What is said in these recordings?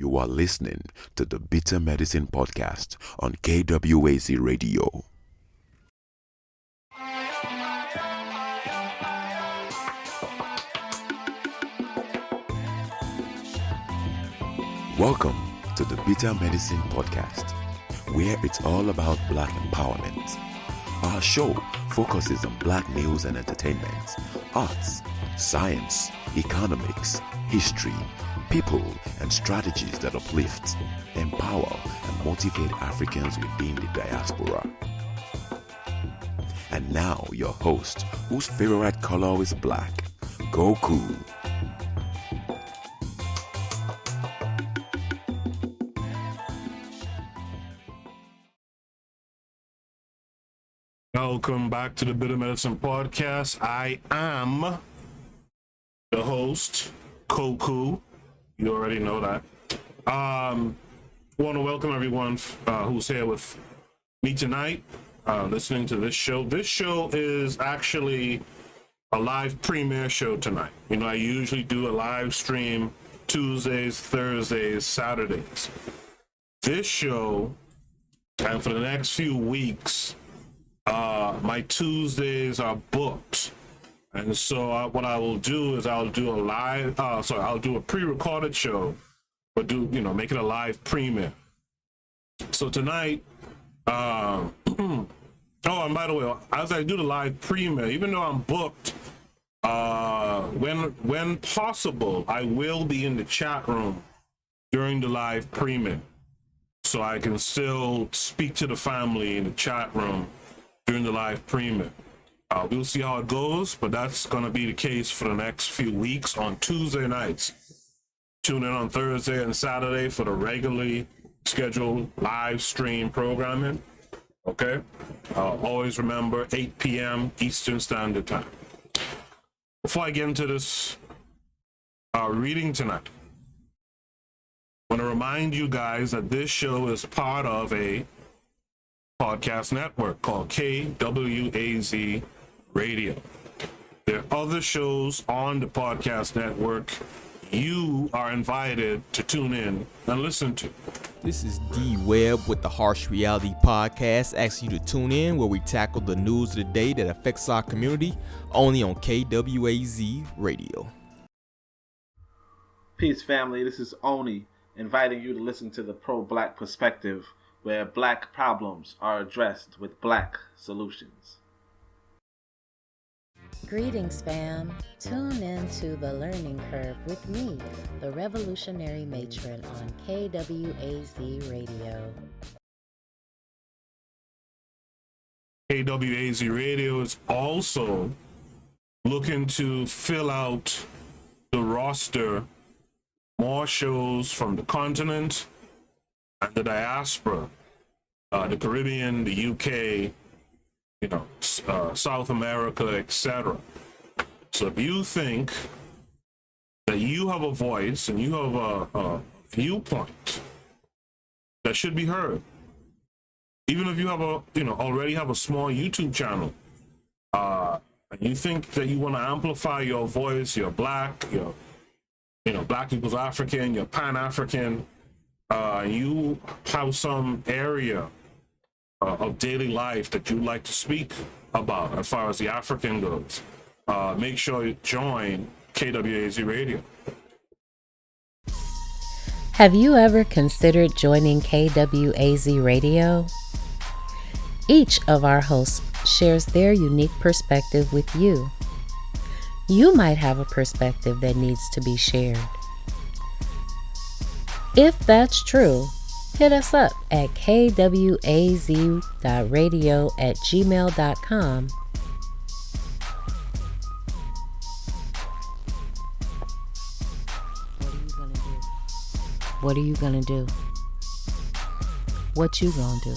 You are listening to the Bitter Medicine Podcast on KWAZ Radio. Welcome to the Bitter Medicine Podcast, where it's all about Black empowerment. Our show focuses on Black news and entertainment, arts, science, economics, history, people, and strategies that uplift, empower, and motivate Africans within the diaspora. And now, your host, whose favorite color is black, Goku. Welcome back to the Bitter Medicine Podcast. I am the host, Koku. You already know that. I want to welcome everyone who's here with me tonight, listening to this show. This show is actually a live premiere show tonight. You know, I usually do a live stream Tuesdays, Thursdays, Saturdays. This show, and for the next few weeks, my Tuesdays are booked, and so what I will do is I'll do a pre-recorded show, but make it a live premiere. So tonight, oh, and by the way, as I do the live premiere, even though I'm booked, when possible, I will be in the chat room during the live premiere, so I can still speak to the family in the chat room during the live premiere. We'll see how it goes, but that's going to be the case for the next few weeks on Tuesday nights. Tune in on Thursday and Saturday for the regularly scheduled live stream programming. Okay? Always remember 8 p.m. Eastern Standard Time. Before I get into this reading tonight, I want to remind you guys that this show is part of a podcast network called KWAZ Radio. There are other shows on the podcast network you are invited to tune in and listen to. This is D Webb with the Harsh Reality Podcast, asking you to tune in where we tackle the news of the day that affects our community, only on KWAZ Radio. Peace, family. This is Oni, inviting you to listen to the Pro-Black Perspective, where Black problems are addressed with Black solutions. Greetings, fam. Tune in to The Learning Curve with me, the Revolutionary Matron, on KWAZ Radio. KWAZ Radio is also looking to fill out the roster, more shows from the continent and the diaspora, the Caribbean, the UK, South America, etc. So if you think that you have a voice and you have a viewpoint that should be heard, even if you have already have a small YouTube channel, and you think that you want to amplify your voice, you're Black, Black equals African, you're Pan-African, you have some area of daily life that you'd like to speak about as far as the African goes, make sure you join KWAZ Radio. Have you ever considered joining KWAZ Radio? Each of our hosts shares their unique perspective with you. You might have a perspective that needs to be shared. If that's true, hit us up at kwaz.radio@gmail.com. What are you gonna do? What you gonna do?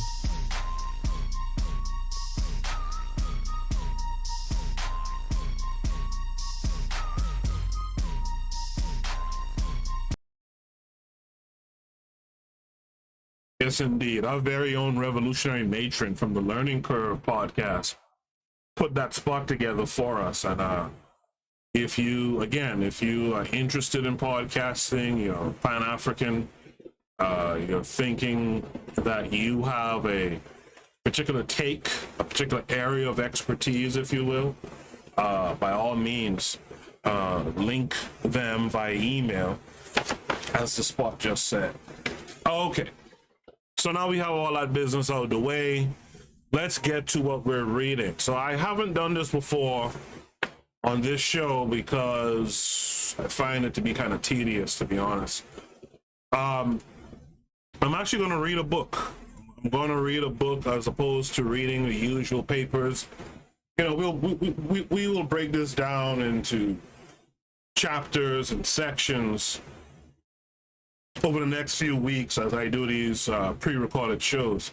Yes, indeed. Our very own revolutionary matron from the Learning Curve podcast put that spot together for us. And if you are interested in podcasting, you're Pan-African, you're thinking that you have a particular take, a particular area of expertise, if you will, by all means, link them via email, as the spot just said. Okay, so now we have all that business out of the way. Let's get to what we're reading. So I haven't done this before on this show because I find it to be kind of tedious, to be honest. I'm actually going to read a book. I'm going to read a book as opposed to reading the usual papers. You know, we will break this down into chapters and sections over the next few weeks as I do these pre-recorded shows.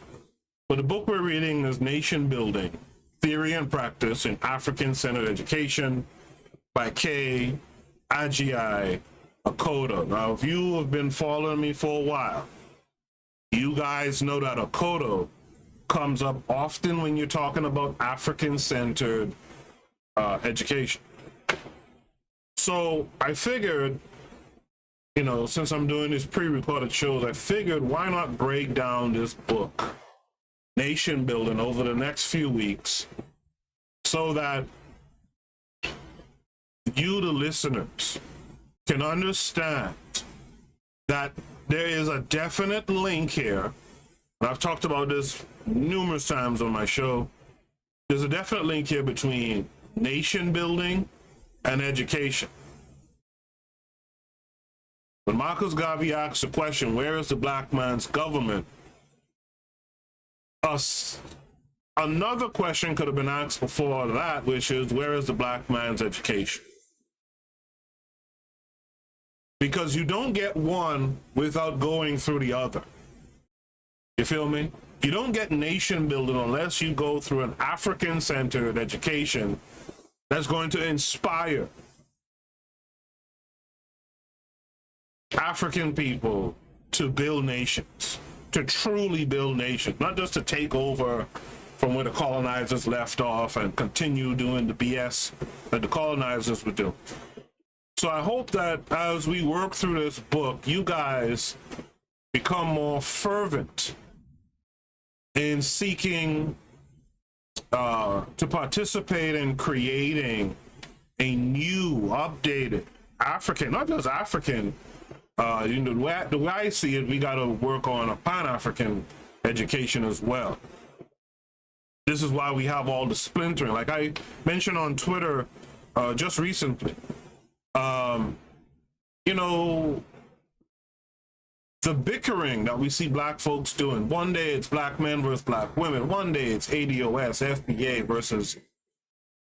But the book we're reading is Nationbuilding Theory and Practice in Afrikan Centered Education by Kwame Agyei Akoto. Now, if you have been following me for a while, you guys know that Akoto comes up often when you're talking about African-centered education. So I figured, you know, since I'm doing these pre-recorded shows, I figured why not break down this book, Nationbuilding, over the next few weeks so that you, the listeners, can understand that there is a definite link here. And I've talked about this numerous times on my show. There's a definite link here between nation building and education. When Marcus Garvey asks the question, where is the black man's government? Another question could have been asked before that, which is, where is the black man's education? Because you don't get one without going through the other. You feel me? You don't get nation building unless you go through an African-centered education that's going to inspire African people to build nations, to truly build nations, not just to take over from where the colonizers left off and continue doing the BS that the colonizers were doing. So I hope that as we work through this book, you guys become more fervent in seeking to participate in creating a new, updated African, not just African, you know, the way I see it, we got to work on a Pan-African education as well. This is why we have all the splintering. Like I mentioned on Twitter just recently, you know, the bickering that we see black folks doing. One day it's black men versus black women. One day it's ADOS, FBA versus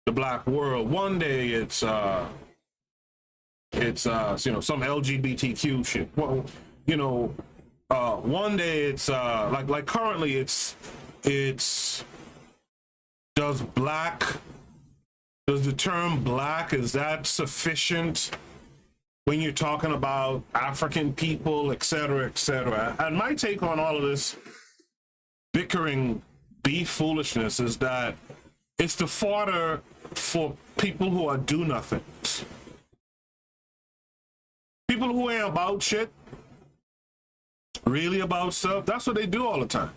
the black world. One day it's you know, some LGBTQ shit. Well, you know, one day it's like currently it's does the term black, is that sufficient when you're talking about African people, et cetera, et cetera? And my take on all of this bickering beef foolishness is that it's the fodder for people who are do-nothings. People who ain't about shit, really about stuff, that's what they do all the time.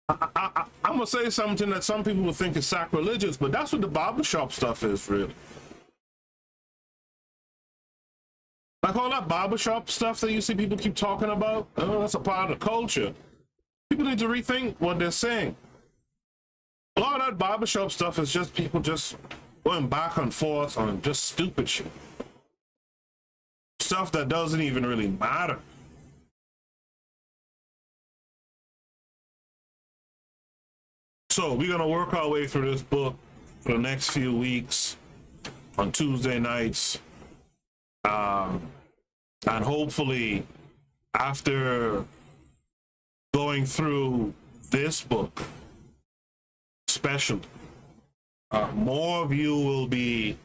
I'm gonna say something that some people will think is sacrilegious, but that's what the barbershop stuff is, really. Like all that barbershop stuff that you see people keep talking about, oh, that's a part of the culture. People need to rethink what they're saying. A lot of that barbershop stuff is just people just going back and forth on just stupid shit. Stuff that doesn't even really matter. So we're gonna work our way through this book for the next few weeks on Tuesday nights. And hopefully after going through this book, especially, more of you will be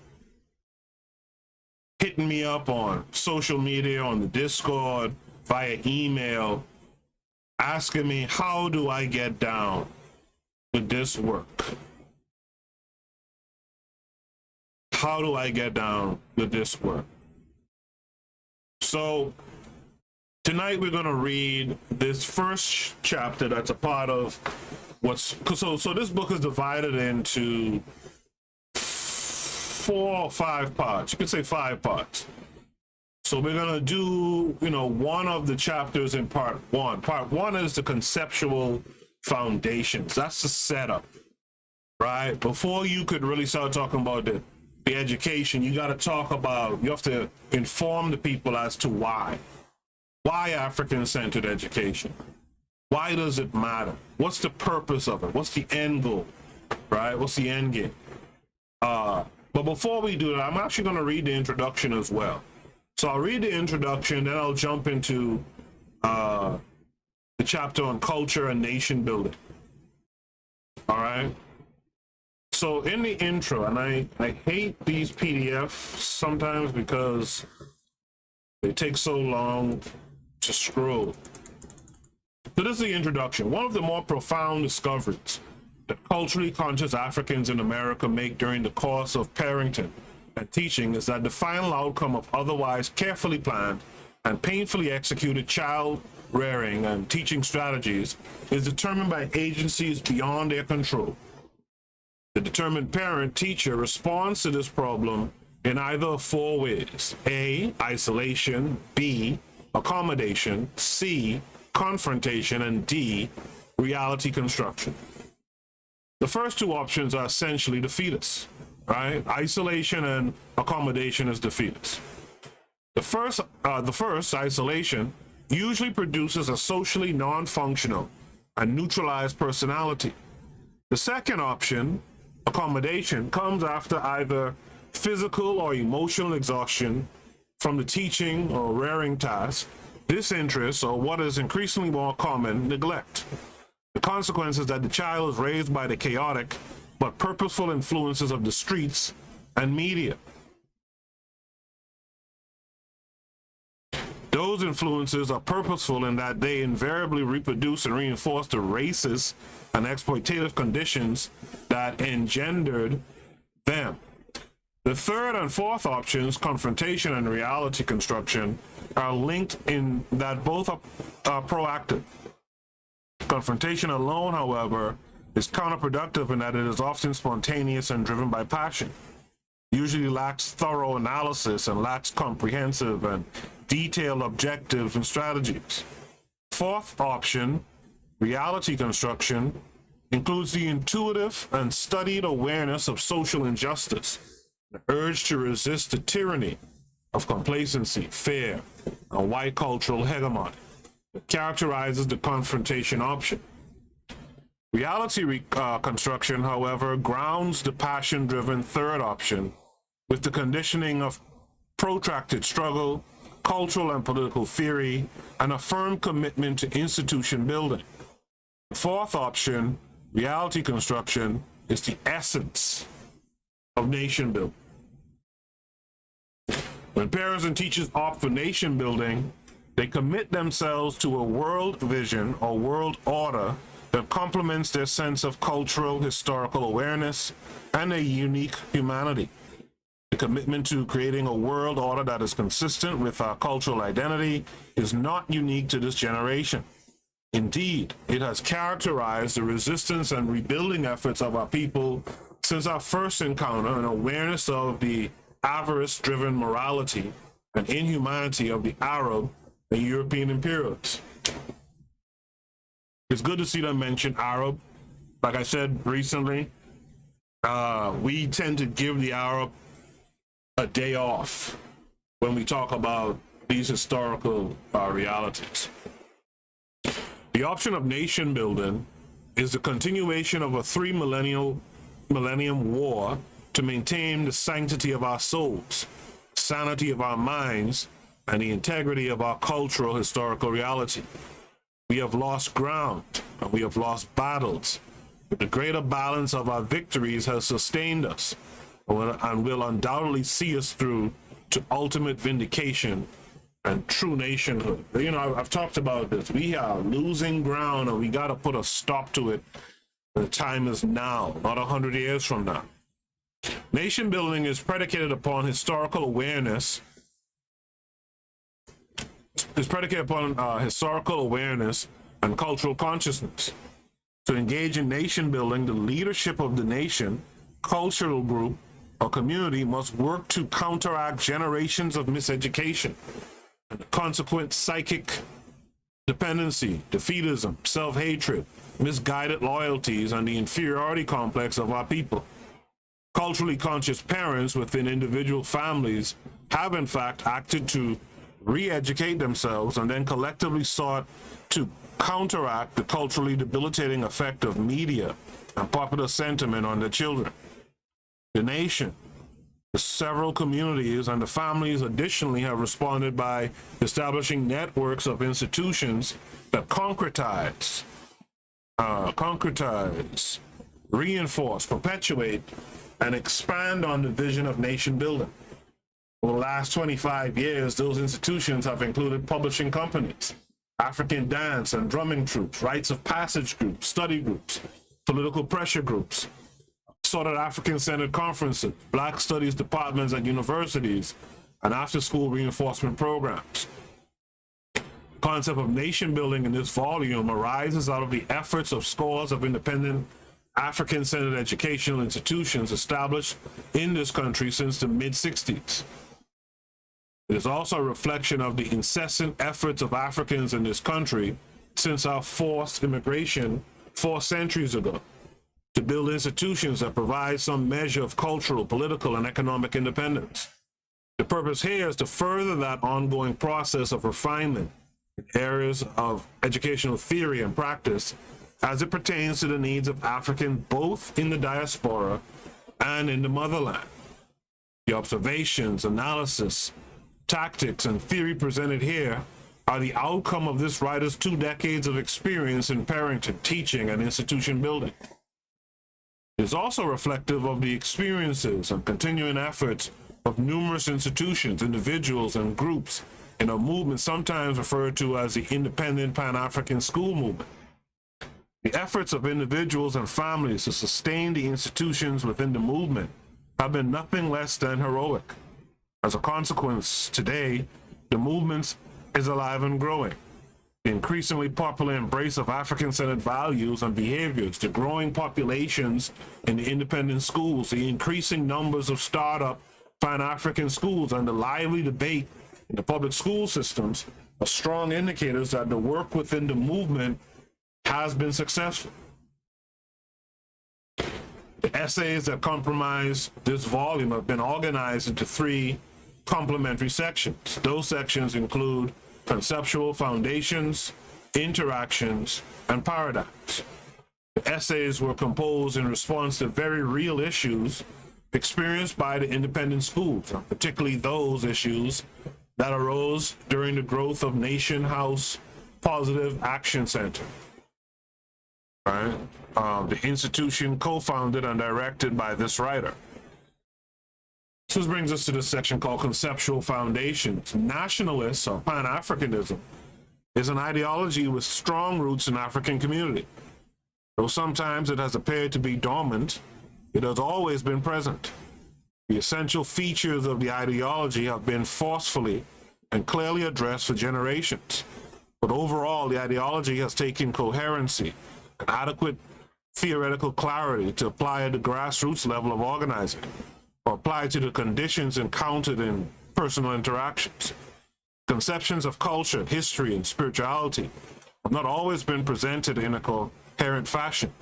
hitting me up on social media, on the Discord, via email, asking me, how do I get down with this work? How do I get down with this work? So tonight we're going to read this first chapter that's a part of what's so this book is divided into 4 or 5 parts. You could say 5 parts. So we're going to do, one of the chapters in part 1. Part 1 is the conceptual foundations. That's the setup, right? Before you could really start talking about the education, you got to you have to inform the people as to why. Why African Centered Education? Why does it matter? What's the purpose of it? What's the end goal, right? What's the end game? But before we do that, I'm actually going to read the introduction as well. So I'll read the introduction, then I'll jump into the chapter on culture and nation building. All right? So in the intro, and I hate these PDFs sometimes because they take so long to scroll. So this is the introduction. One of the more profound discoveries that culturally conscious Africans in America make during the course of parenting and teaching is that the final outcome of otherwise carefully planned and painfully executed child rearing and teaching strategies is determined by agencies beyond their control. The determined parent-teacher responds to this problem in either of 4 ways: A, isolation; B, accommodation; C, confrontation; and D, reality construction. The first 2 options are essentially the fetus, right? Isolation and accommodation is the fetus. The first, isolation, usually produces a socially non-functional and neutralized personality. The second option, accommodation, comes after either physical or emotional exhaustion from the teaching or rearing task, disinterest, or what is increasingly more common, neglect. The consequence is that the child is raised by the chaotic but purposeful influences of the streets and media. Those influences are purposeful in that they invariably reproduce and reinforce the racist and exploitative conditions that engendered them. The third and fourth options, confrontation and reality construction, are linked in that both are proactive. Confrontation alone, however, is counterproductive in that it is often spontaneous and driven by passion, usually lacks thorough analysis, and lacks comprehensive and detailed objectives and strategies. Fourth option, reality construction, includes the intuitive and studied awareness of social injustice, the urge to resist the tyranny of complacency, fear, and white cultural hegemony that characterizes the confrontation option. Reality construction, however, grounds the passion-driven third option with the conditioning of protracted struggle, cultural and political theory, and a firm commitment to institution building. The fourth option, reality construction, is the essence of nation building. When parents and teachers opt for nation building, they commit themselves to a world vision or world order that complements their sense of cultural, historical awareness and a unique humanity. The commitment to creating a world order that is consistent with our cultural identity is not unique to this generation. Indeed, it has characterized the resistance and rebuilding efforts of our people since our first encounter and awareness of the avarice-driven morality and inhumanity of the Arab and European imperialists. It's good to see them mention Arab. Like I said recently, we tend to give the Arab a day off when we talk about these historical realities. The option of nation building is the continuation of a 3-millennium war to maintain the sanctity of our souls, sanity of our minds, and the integrity of our cultural historical reality. We have lost ground and we have lost battles, but the greater balance of our victories has sustained us and will undoubtedly see us through to ultimate vindication and true nationhood. You know, I've talked about this. We are losing ground and we got to put a stop to it. The time is now, not 100 years from now. Nation building is predicated upon historical awareness is predicated upon historical awareness and cultural consciousness. To engage in nation building, the leadership of the nation, cultural group, or community must work to counteract generations of miseducation, and consequent psychic dependency, defeatism, self-hatred, misguided loyalties, and the inferiority complex of our people. Culturally conscious parents within individual families have in fact acted to re-educate themselves and then collectively sought to counteract the culturally debilitating effect of media and popular sentiment on their children. The nation, the several communities, and the families additionally have responded by establishing networks of institutions that concretize, reinforce, perpetuate, and expand on the vision of nation building. Over the last 25 years, those institutions have included publishing companies, African dance and drumming troupes, rites of passage groups, study groups, political pressure groups, assorted African Centered conferences, Black studies departments at universities, and after-school reinforcement programs. The concept of nation building in this volume arises out of the efforts of scores of independent African Centered educational institutions established in this country since the mid-60s. It is also a reflection of the incessant efforts of Africans in this country since our forced immigration 4 centuries ago to build institutions that provide some measure of cultural, political, and economic independence. The purpose here is to further that ongoing process of refinement in areas of educational theory and practice as it pertains to the needs of Africans both in the diaspora and in the motherland. The observations, analysis, tactics, and theory presented here are the outcome of this writer's 2 decades of experience in parenting, teaching, and institution building. It is also reflective of the experiences and continuing efforts of numerous institutions, individuals, and groups in a movement sometimes referred to as the Independent Pan-African School Movement. The efforts of individuals and families to sustain the institutions within the movement have been nothing less than heroic. As a consequence, today, the movement is alive and growing. The increasingly popular embrace of African-centered values and behaviors, the growing populations in the independent schools, the increasing numbers of startup Pan-African schools, and the lively debate in the public school systems are strong indicators that the work within the movement has been successful. The essays that comprise this volume have been organized into 3 complementary sections. Those sections include Conceptual Foundations, Interactions, and Paradigms. The essays were composed in response to very real issues experienced by the independent schools, particularly those issues that arose during the growth of Nation House Positive Action Center. The institution co-founded and directed by this writer. This brings us to this section called Conceptual Foundations. Nationalists, or Pan-Africanism, is an ideology with strong roots in African community. Though sometimes it has appeared to be dormant, it has always been present. The essential features of the ideology have been forcefully and clearly addressed for generations. But overall, the ideology has taken coherency and adequate theoretical clarity to apply at the grassroots level of organizing, or apply to the conditions encountered in personal interactions. Conceptions of culture, history, and spirituality have not always been presented in a coherent fashion.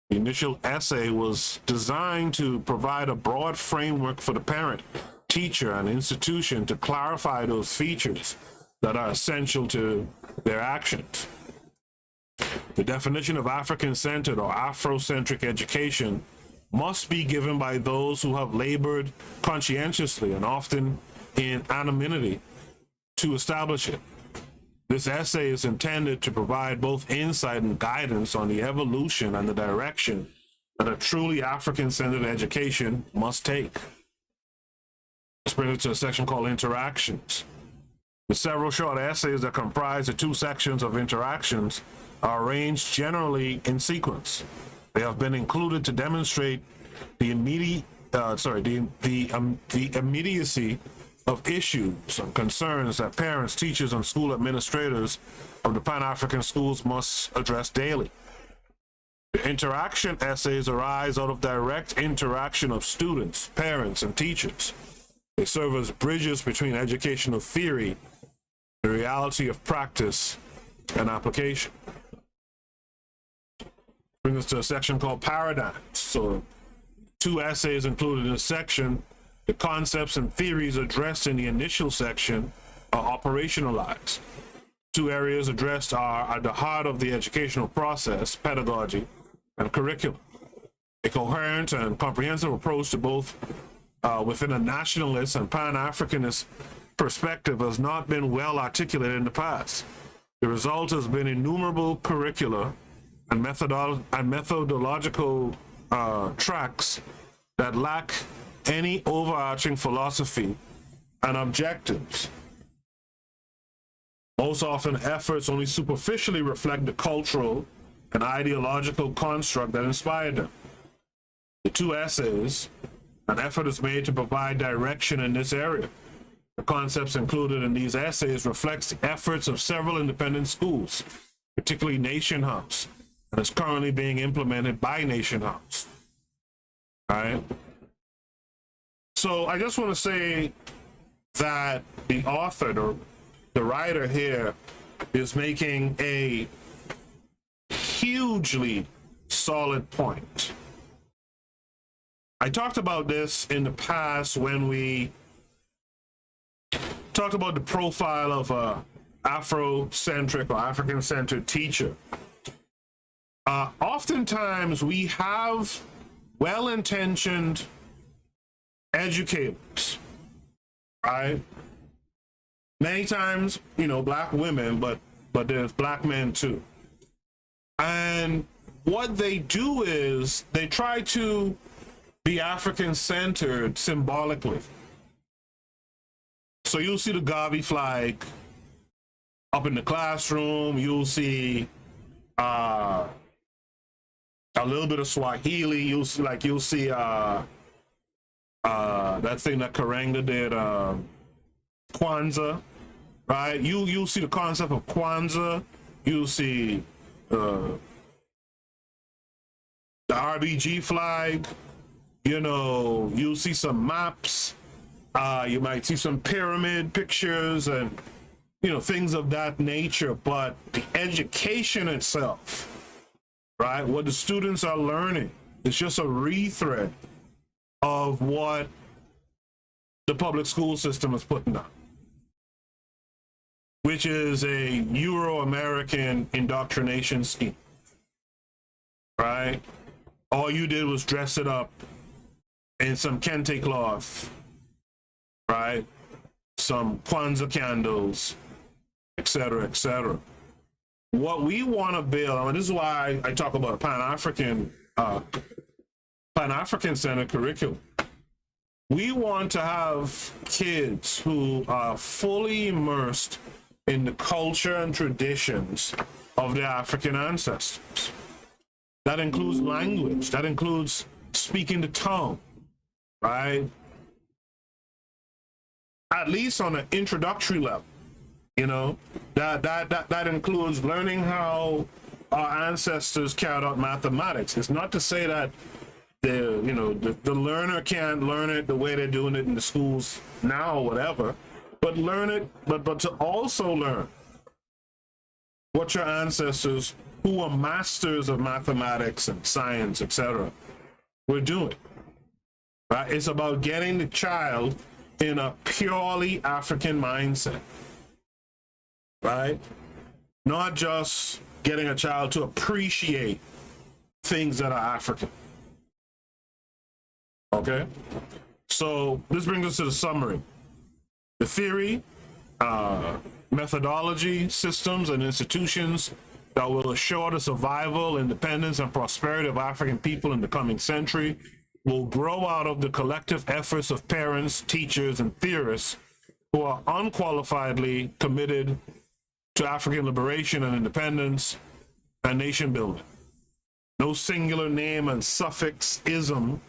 The initial essay was designed to provide a broad framework for the parent, teacher, and institution to clarify those features that are essential to their actions. The definition of African-centered or Afrocentric education must be given by those who have labored conscientiously and often in anonymity to establish it. This essay is intended to provide both insight and guidance on the evolution and the direction that a truly African-centered education must take. Let's bring it to a section called Interactions. The several short essays that comprise the 2 sections of Interactions are arranged generally in sequence. They have been included to demonstrate the immediacy of issues and concerns that parents, teachers, and school administrators of the Pan-African schools must address daily. The interaction essays arise out of direct interaction of students, parents, and teachers. They serve as bridges between educational theory, the reality of practice, and application. Brings us to a section called Paradigms. So 2 essays included in this section. The concepts and theories addressed in the initial section are operationalized. 2 areas addressed are at the heart of the educational process, pedagogy and curriculum. A coherent and comprehensive approach to both within a nationalist and Pan-Africanist perspective has not been well articulated in the past. The result has been innumerable curricula and methodological tracks that lack any overarching philosophy and objectives. Most often, efforts only superficially reflect the cultural and ideological construct that inspired them. The 2 essays, an effort is made to provide direction in this area. The concepts included in these essays reflects the efforts of several independent schools, particularly Nation House, and is currently being implemented by Nation House. All right. So I just want to say that the author, the writer here, is making a hugely solid point. I talked about this in the past when we talked about the profile of a Afrocentric or African-centered teacher. Oftentimes we have well-intentioned educators, right? Many times, black women, but there's black men too. And what they do is they try to be African-centered symbolically. So you'll see the Gavi flag up in the classroom. You'll see a little bit of Swahili. You'll see that thing that Karenga did, Kwanzaa, right? You'll see the concept of Kwanzaa. You'll see the RBG flag. You'll see some maps. You might see some pyramid pictures and, things of that nature. But the education itself, right, what the students are learning, is just a rethread of what the public school system is putting up, which is a Euro-American indoctrination scheme, right? All you did was dress it up in some kente cloth, right? Some Kwanzaa candles, etc., etc. What we want to build, this is why I talk about Pan-African Centered curriculum. We want to have kids who are fully immersed in the culture and traditions of their African ancestors. That includes language. That includes speaking the tongue, right? At least on an introductory level, that includes learning how our ancestors carried out mathematics. It's not to say that the learner can't learn it the way they're doing it in the schools now or whatever, but learn it, but to also learn what your ancestors, who are masters of mathematics and science, etc., were doing. Right? It's about getting the child in a purely African mindset, right? Not just getting a child to appreciate things that are African. Okay? So this brings us to the summary. The theory, methodology, systems, and institutions that will assure the survival, independence, and prosperity of African people in the coming century will grow out of the collective efforts of parents, teachers, and theorists who are unqualifiedly committed to African liberation and independence and nation building. No singular name and suffix ism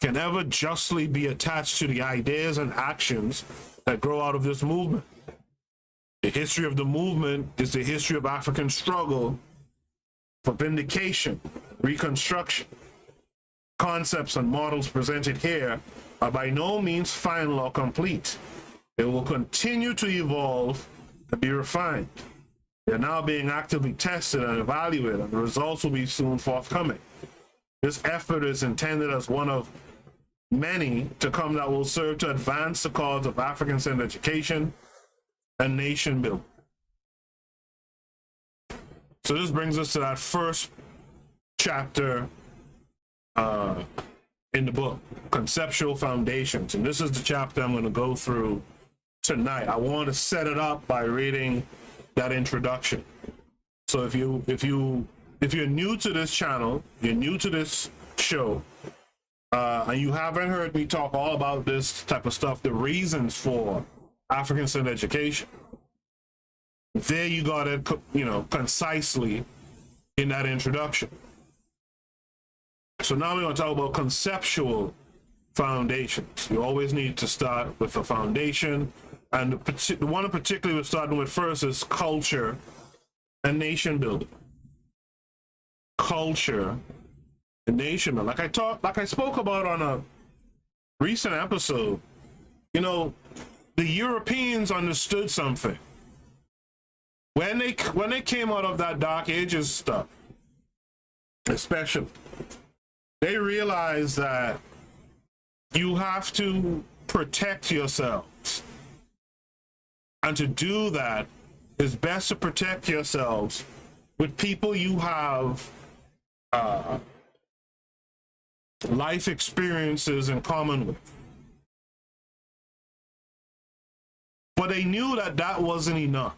can ever justly be attached to the ideas and actions that grow out of this movement. The history of the movement is the history of African struggle for vindication, reconstruction. Concepts and models presented here are by no means final or complete. They will continue to evolve and be refined. They're now being actively tested and evaluated, and the results will be soon forthcoming. This effort is intended as one of many to come that will serve to advance the cause of African Centered Education and nation building. So this brings us to that first chapter in the book, Conceptual Foundations. And this is the chapter I'm going to go through tonight. I want to set it up by reading that introduction. So if you're new to this channel, you're new to this show, and you haven't heard me talk all about this type of stuff, the reasons for African Centered Education, there you got it, concisely in that introduction. So now we're going to talk about conceptual foundations. You always need to start with a foundation, and the one in particular we're starting with first is culture and nation building. Culture and nation building. Like I spoke about on a recent episode, the Europeans understood something. When they came out of that Dark Ages stuff, especially, they realized that you have to protect yourselves. And to do that, it's best to protect yourselves with people you have life experiences in common with. But they knew that that wasn't enough.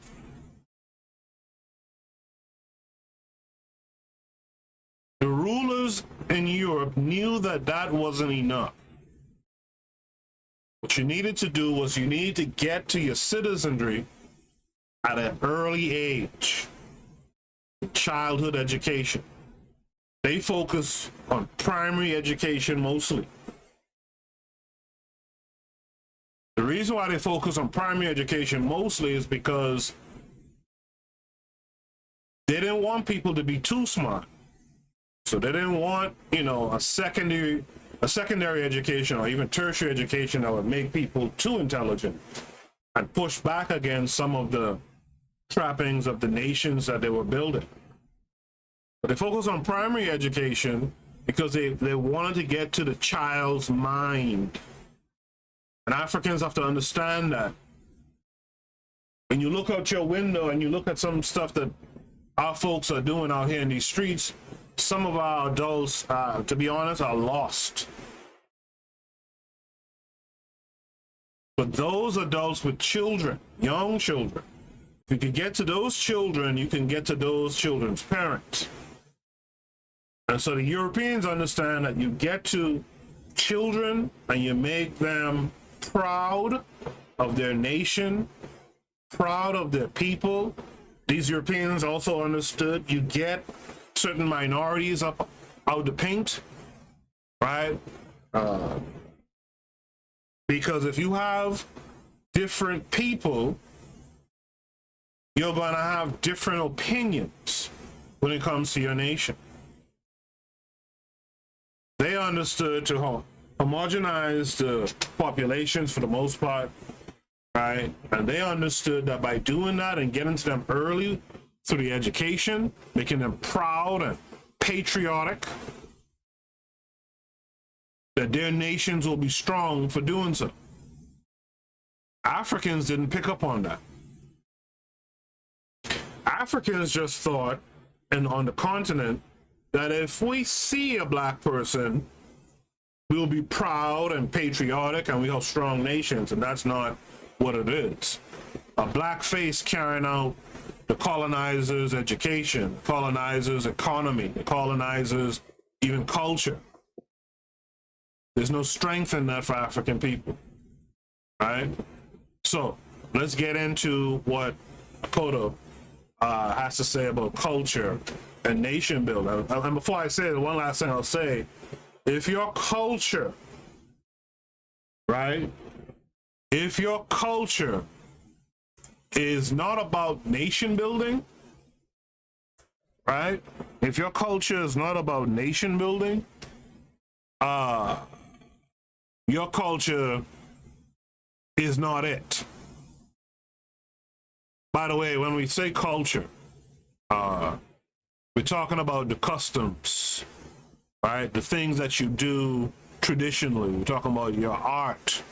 The rulers in Europe knew that that wasn't enough. What you needed to do was you needed to get to your citizenry at an early age. Childhood education. They focus on primary education mostly. The reason why they focus on primary education mostly is because they didn't want people to be too smart. So they didn't want, a secondary education or even tertiary education that would make people too intelligent and push back against some of the trappings of the nations that they were building. But they focus on primary education because they wanted to get to the child's mind. And Africans have to understand that. When you look out your window and you look at some stuff that our folks are doing out here in these streets, some of our adults, to be honest, are lost. But those adults with children, young children, if you can get to those children, you can get to those children's parents. And so the Europeans understand that you get to children and you make them proud of their nation, proud of their people. These Europeans also understood you get certain minorities out the paint, right? Because if you have different people, you're going to have different opinions when it comes to your nation. They understood to homogenize the populations for the most part, right? And they understood that by doing that and getting to them early through the education, making them proud and patriotic, that their nations will be strong for doing so. Africans didn't pick up on that. Africans just thought, and on the continent, that if we see a black person, we'll be proud and patriotic and we have strong nations, and that's not what it is. A black face carrying out the colonizers' education, the colonizers' economy, the colonizers' even culture. There's no strength in that for African people, right? So let's get into what Akoto has to say about culture and nation building. And before I say it, one last thing I'll say, if your culture, right, If your culture is not about nation building, right? If your culture is not about nation building, your culture is not it. By the way, when we say culture, we're talking about the customs, right? The things that you do traditionally. We're talking about your art,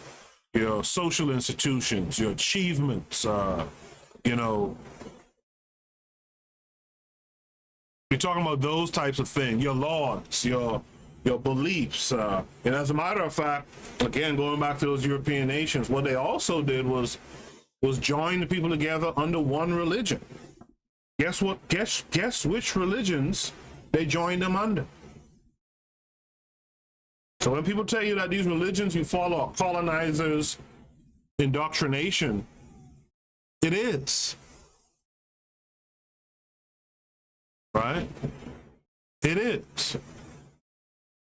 your social institutions, your achievements, you know, we're talking about those types of things, your laws, your beliefs. And as a matter of fact, again, going back to those European nations, what they also did was join the people together under one religion. Guess what? Guess which religions they joined them under. So when people tell you that these religions you follow are colonizers' indoctrination, it is. Right? It is.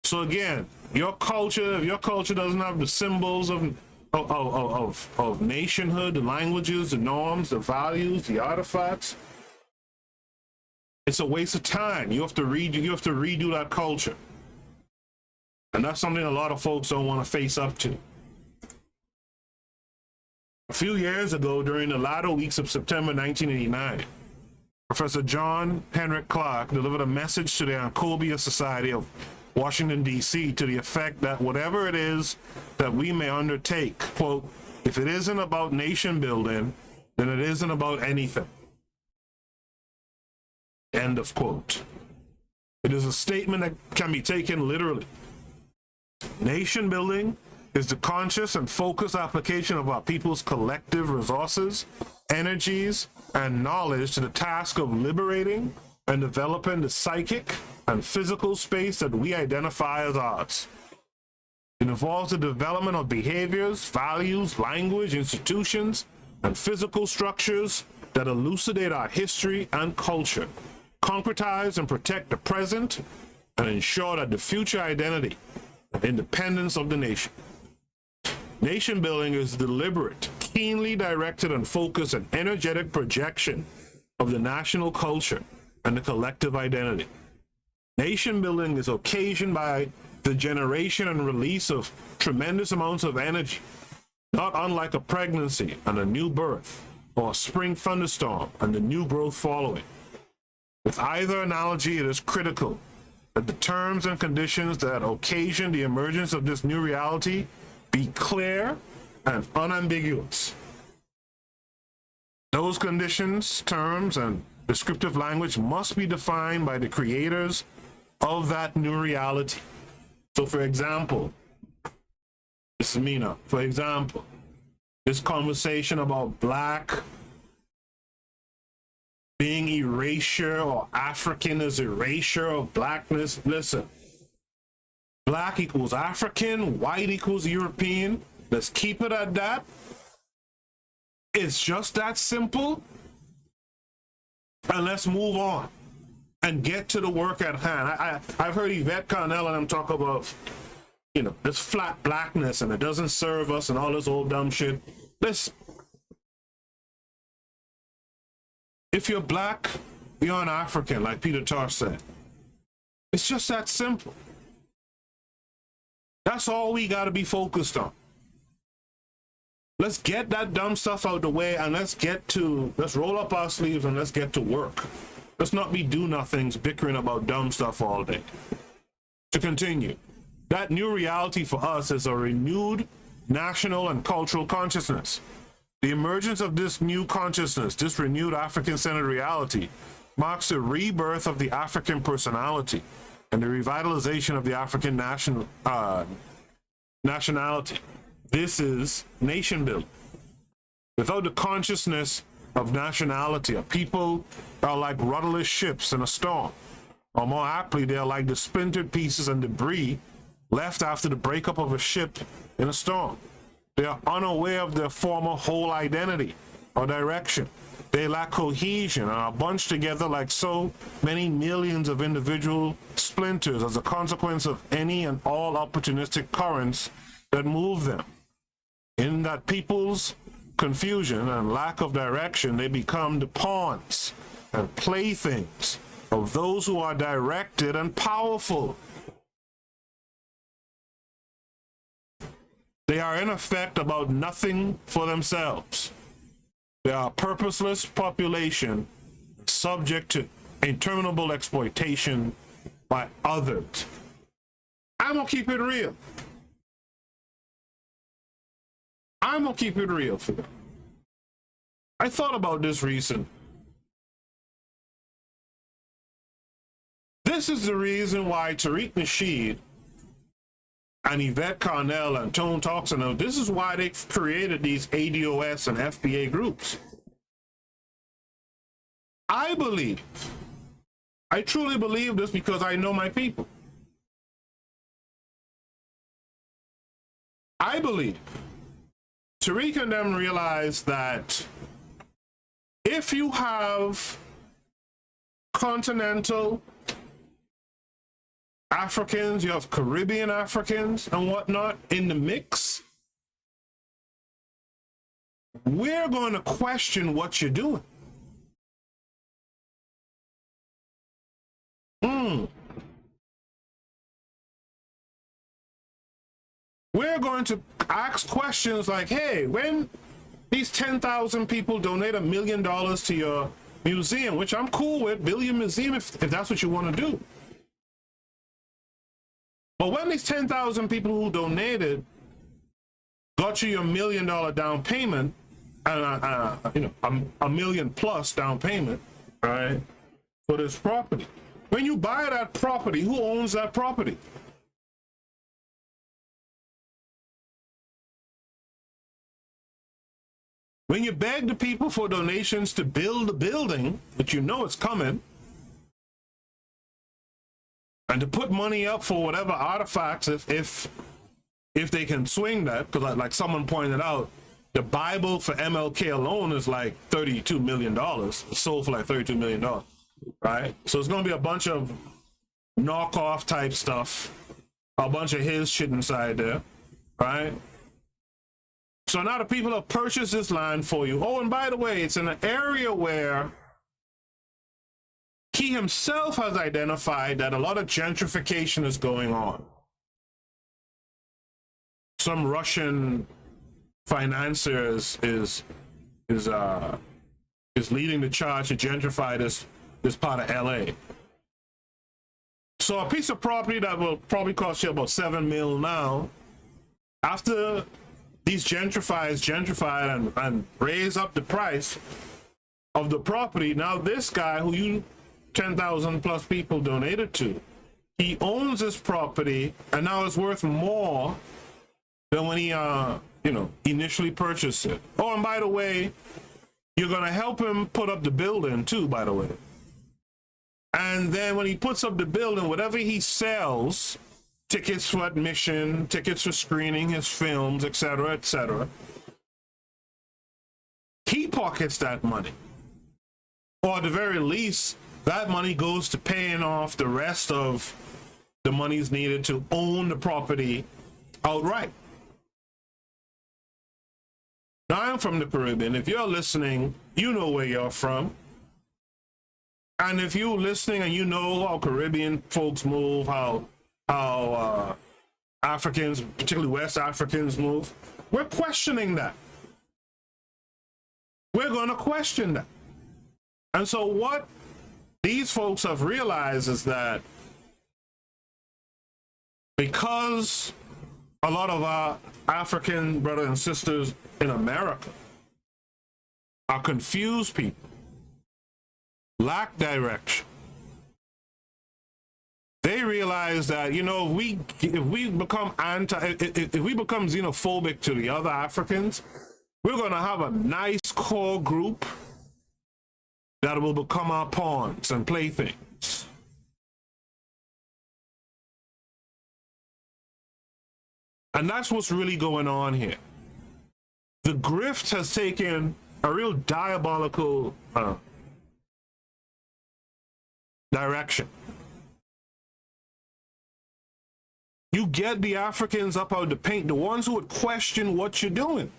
So again, your culture, if your culture doesn't have the symbols of nationhood, the languages, the norms, the values, the artifacts, it's a waste of time. You have to redo that culture. And that's something a lot of folks don't want to face up to. A few years ago, during the latter weeks of September 1989, Professor John Henrik Clark delivered a message to the Ancobia Society of Washington, D.C. to the effect that whatever it is that we may undertake, quote, if it isn't about nation building, then it isn't about anything. End of quote. It is a statement that can be taken literally. Nation building is the conscious and focused application of our people's collective resources, energies, and knowledge to the task of liberating and developing the psychic and physical space that we identify as ours. It involves the development of behaviors, values, language, institutions, and physical structures that elucidate our history and culture, concretize and protect the present, and ensure that the future identity and independence of the nation. Nation building is deliberate, keenly directed and focused and energetic projection of the national culture and the collective identity. Nation building is occasioned by the generation and release of tremendous amounts of energy, not unlike a pregnancy and a new birth, or a spring thunderstorm and the new growth following. With either analogy, it is critical that the terms and conditions that occasion the emergence of this new reality be clear and unambiguous. Those conditions, terms, and descriptive language must be defined by the creators of that new reality. So for example, this is Mina, for example, this conversation about black being erasure or African is erasure of blackness. Listen, black equals African, white equals European. Let's keep it at that. It's just that simple. And let's move on and get to the work at hand. I've heard Yvette Carnell and them talk about, you know, this flat blackness and it doesn't serve us and all this old dumb shit. Listen, if you're black, you're an African, like Peter Tosh said. It's just that simple. That's all we got to be focused on. Let's get that dumb stuff out the way and let's roll up our sleeves and let's get to work. Let's not be do-nothings bickering about dumb stuff all day. To continue, that new reality for us is a renewed national and cultural consciousness. The emergence of this new consciousness, this renewed African-centered reality, marks the rebirth of the African personality and the revitalization of the African nationality. This is nation building. Without the consciousness of nationality, a people are like rudderless ships in a storm, or more aptly, they are like the splintered pieces and debris left after the breakup of a ship in a storm. They are unaware of their former whole identity or direction. They lack cohesion and are bunched together like so many millions of individual splinters as a consequence of any and all opportunistic currents that move them. In that people's confusion and lack of direction, they become the pawns and playthings of those who are directed and powerful. They are in effect about nothing for themselves. They are a purposeless population subject to interminable exploitation by others. I'm gonna keep it real. I'm gonna keep it real for you. I thought about this recently. This is the reason why Tariq Nasheed and Yvette Carnell and Tone Talkson, this is why they created these ADOS and FBA groups. I truly believe this because I know my people. I believe Tariq and them realize that if you have continental Africans, you have Caribbean Africans and whatnot in the mix, we're going to question what you're doing. We're going to ask questions like, hey, when these 10,000 people donate $1 million to your museum, which I'm cool with, build your museum if that's what you want to do. But when these 10,000 people who donated got you your $1 million down payment, and $1 million plus down payment, right, for this property. When you buy that property, who owns that property? When you beg the people for donations to build the building, but you know it's coming, and to put money up for whatever artifacts, if they can swing that, because like someone pointed out, the Bible for MLK alone is like $32 million. It's sold for like $32 million, right? So it's going to be a bunch of knockoff type stuff, a bunch of his shit inside there, right? So now the people have purchased this land for you. Oh, and by the way, it's in an area where he himself has identified that a lot of gentrification is going on. Some Russian financier is leading the charge to gentrify this part of LA. So a piece of property that will probably cost you about $7 million now, after these gentrified and raise up the price of the property, now this guy who you 10,000 plus people donated to, he owns this property and now it's worth more than when he initially purchased it. Oh, and by the way, you're gonna help him put up the building too, by the way. And then when he puts up the building, whatever he sells, tickets for admission, tickets for screening his films, etc., he pockets that money. Or at the very least, that money goes to paying off the rest of the monies needed to own the property outright. Now, I'm from the Caribbean. If you're listening, you know where you're from. And if you're listening and you know how Caribbean folks move, how Africans, particularly West Africans, move, we're questioning that. We're going to question that. And so what these folks have realized is that because a lot of our African brothers and sisters in America are confused people, lack direction, they realize that, if we become xenophobic to the other Africans, we're going to have a nice core group that will become our pawns and playthings. And that's what's really going on here. The grift has taken a real diabolical direction. You get the Africans up out of the paint, the ones who would question what you're doing.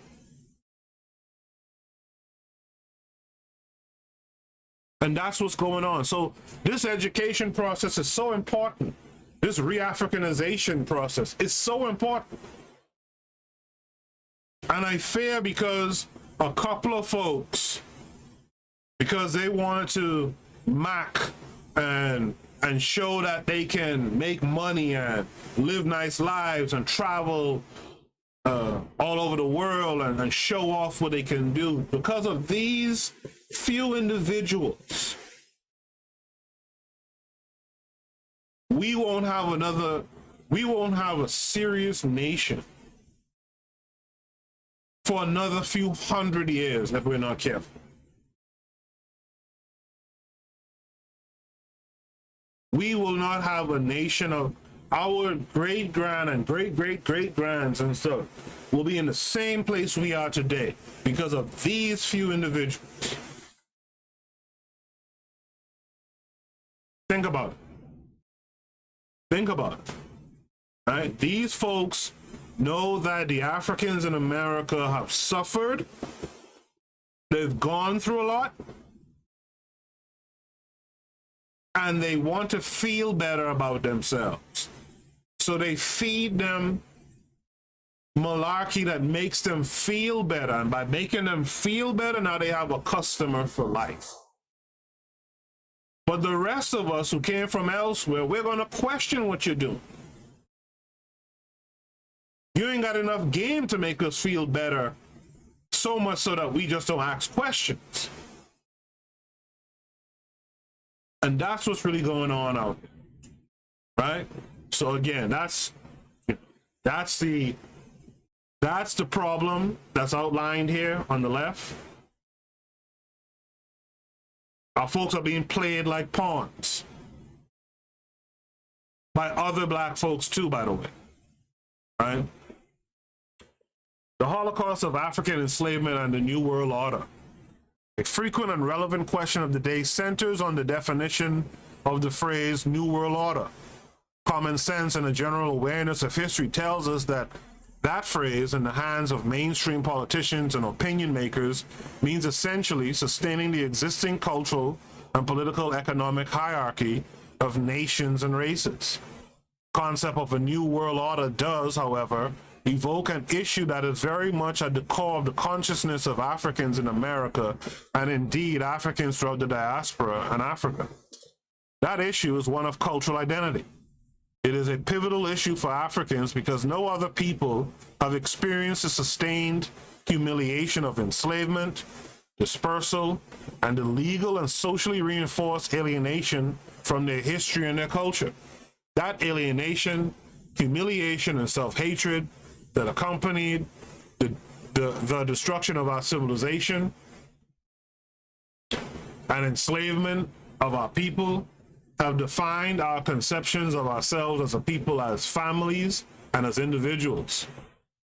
And that's what's going on. So this education process is so important. This re-Africanization process is so important. And I fear because a couple of folks, because they wanted to mac and show that they can make money and live nice lives and travel all over the world and show off what they can do, because of these few individuals, we won't have a serious nation for another few hundred years if we're not careful. We will not have a nation of our great-grand and great-great-great-grands and stuff will be in the same place we are today because of these few individuals. Think about it. Think about it. Right? These folks know that the Africans in America have suffered. They've gone through a lot. And they want to feel better about themselves. So they feed them malarkey that makes them feel better. And by making them feel better, now they have a customer for life. But the rest of us who came from elsewhere, we're going to question what you're doing. You ain't got enough game to make us feel better, so much so that we just don't ask questions. And that's what's really going on out there, right? So again, that's the problem that's outlined here on the left. Our folks are being played like pawns by other black folks too, by the way, right? The Holocaust of African enslavement and the New World Order. A frequent and relevant question of the day centers on the definition of the phrase New World Order. Common sense and a general awareness of history tells us that that phrase, in the hands of mainstream politicians and opinion makers, means essentially sustaining the existing cultural and political economic hierarchy of nations and races. Concept of a new world order does, however, evoke an issue that is very much at the core of the consciousness of Africans in America, and indeed Africans throughout the diaspora and Africa. That issue is one of cultural identity. It is a pivotal issue for Africans because no other people have experienced the sustained humiliation of enslavement, dispersal, and the legal and socially reinforced alienation from their history and their culture. That alienation, humiliation, and self-hatred that accompanied the destruction of our civilization and enslavement of our people have defined our conceptions of ourselves as a people, as families, and as individuals.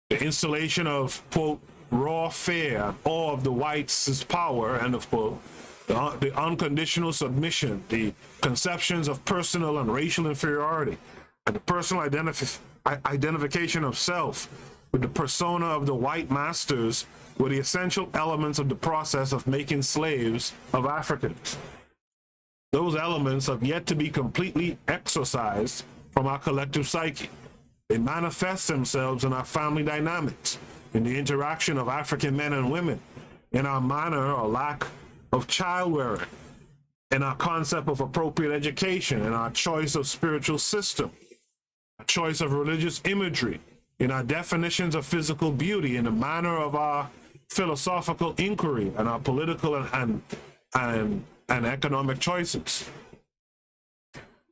The installation of, quote, raw fear and awe of the whites' power, end of quote, the unconditional submission, the conceptions of personal and racial inferiority, and the personal identification of self with the persona of the white masters were the essential elements of the process of making slaves of Africans. Those elements have yet to be completely exorcised from our collective psyche. They manifest themselves in our family dynamics, in the interaction of African men and women, in our manner or lack of child rearing, in our concept of appropriate education, in our choice of spiritual system, our choice of religious imagery, in our definitions of physical beauty, in the manner of our philosophical inquiry, and our political and economic choices.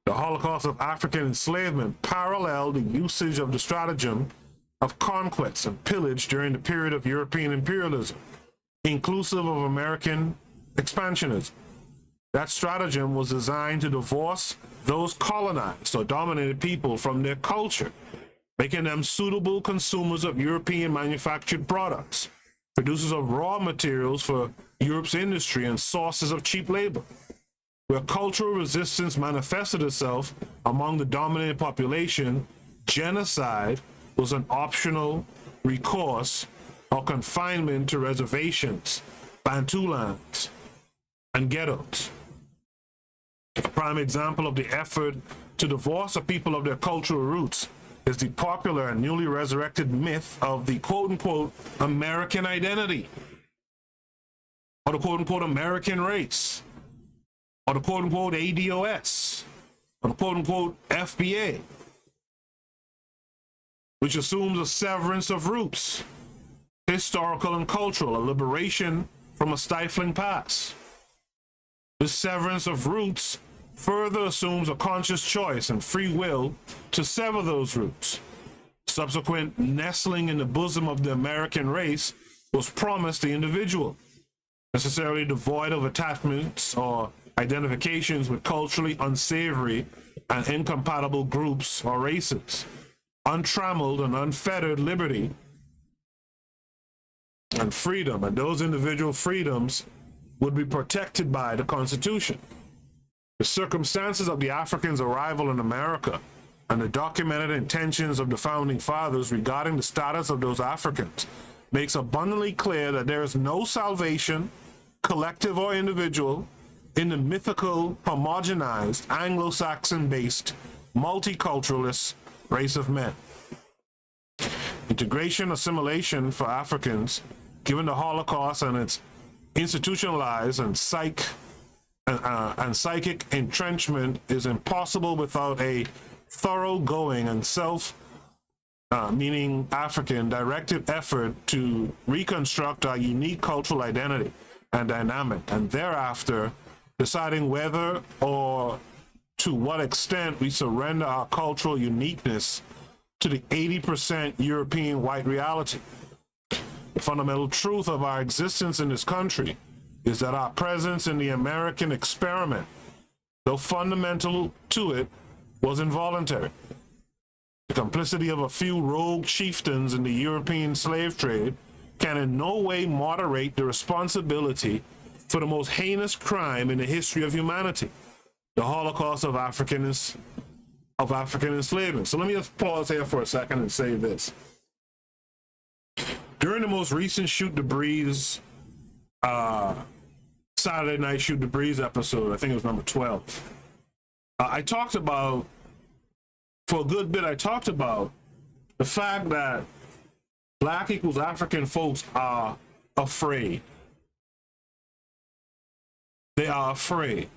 The Holocaust of African enslavement paralleled the usage of the stratagem of conquest and pillage during the period of European imperialism, inclusive of American expansionism. That stratagem was designed to divorce those colonized or dominated people from their culture, making them suitable consumers of European manufactured products, producers of raw materials for Europe's industry, and sources of cheap labor. Where cultural resistance manifested itself among the dominated population, genocide was an optional recourse or confinement to reservations, Bantu lands, and ghettos. A prime example of the effort to divorce a people of their cultural roots is the popular and newly resurrected myth of the quote-unquote American identity, or the quote-unquote American race, or the quote-unquote ADOS, or the quote-unquote FBA, which assumes a severance of roots, historical and cultural, a liberation from a stifling past. This severance of roots further assumes a conscious choice and free will to sever those roots. Subsequent nestling in the bosom of the American race was promised the individual, necessarily devoid of attachments or identifications with culturally unsavory and incompatible groups or races, untrammeled and unfettered liberty and freedom, and those individual freedoms would be protected by the Constitution. The circumstances of the Africans' arrival in America and the documented intentions of the founding fathers regarding the status of those Africans makes abundantly clear that there is no salvation, collective or individual, in the mythical, homogenized, Anglo-Saxon-based, multiculturalist race of men. Integration, assimilation for Africans, given the Holocaust and its institutionalized and psychic entrenchment, is impossible without a thoroughgoing and meaning African, directed effort to reconstruct our unique cultural identity and dynamic, and thereafter deciding whether or to what extent we surrender our cultural uniqueness to the 80% European white reality. The fundamental truth of our existence in this country is that our presence in the American experiment, though fundamental to it, was involuntary. The complicity of a few rogue chieftains in the European slave trade can in no way moderate the responsibility for the most heinous crime in the history of humanity, the Holocaust of African enslavement. So let me just pause here for a second and say this. During the most recent Shoot the Breeze, Saturday Night Shoot the Breeze episode, I think it was number 12, I talked about, for a good bit, I talked about the fact that Black equals African folks are afraid. They are afraid.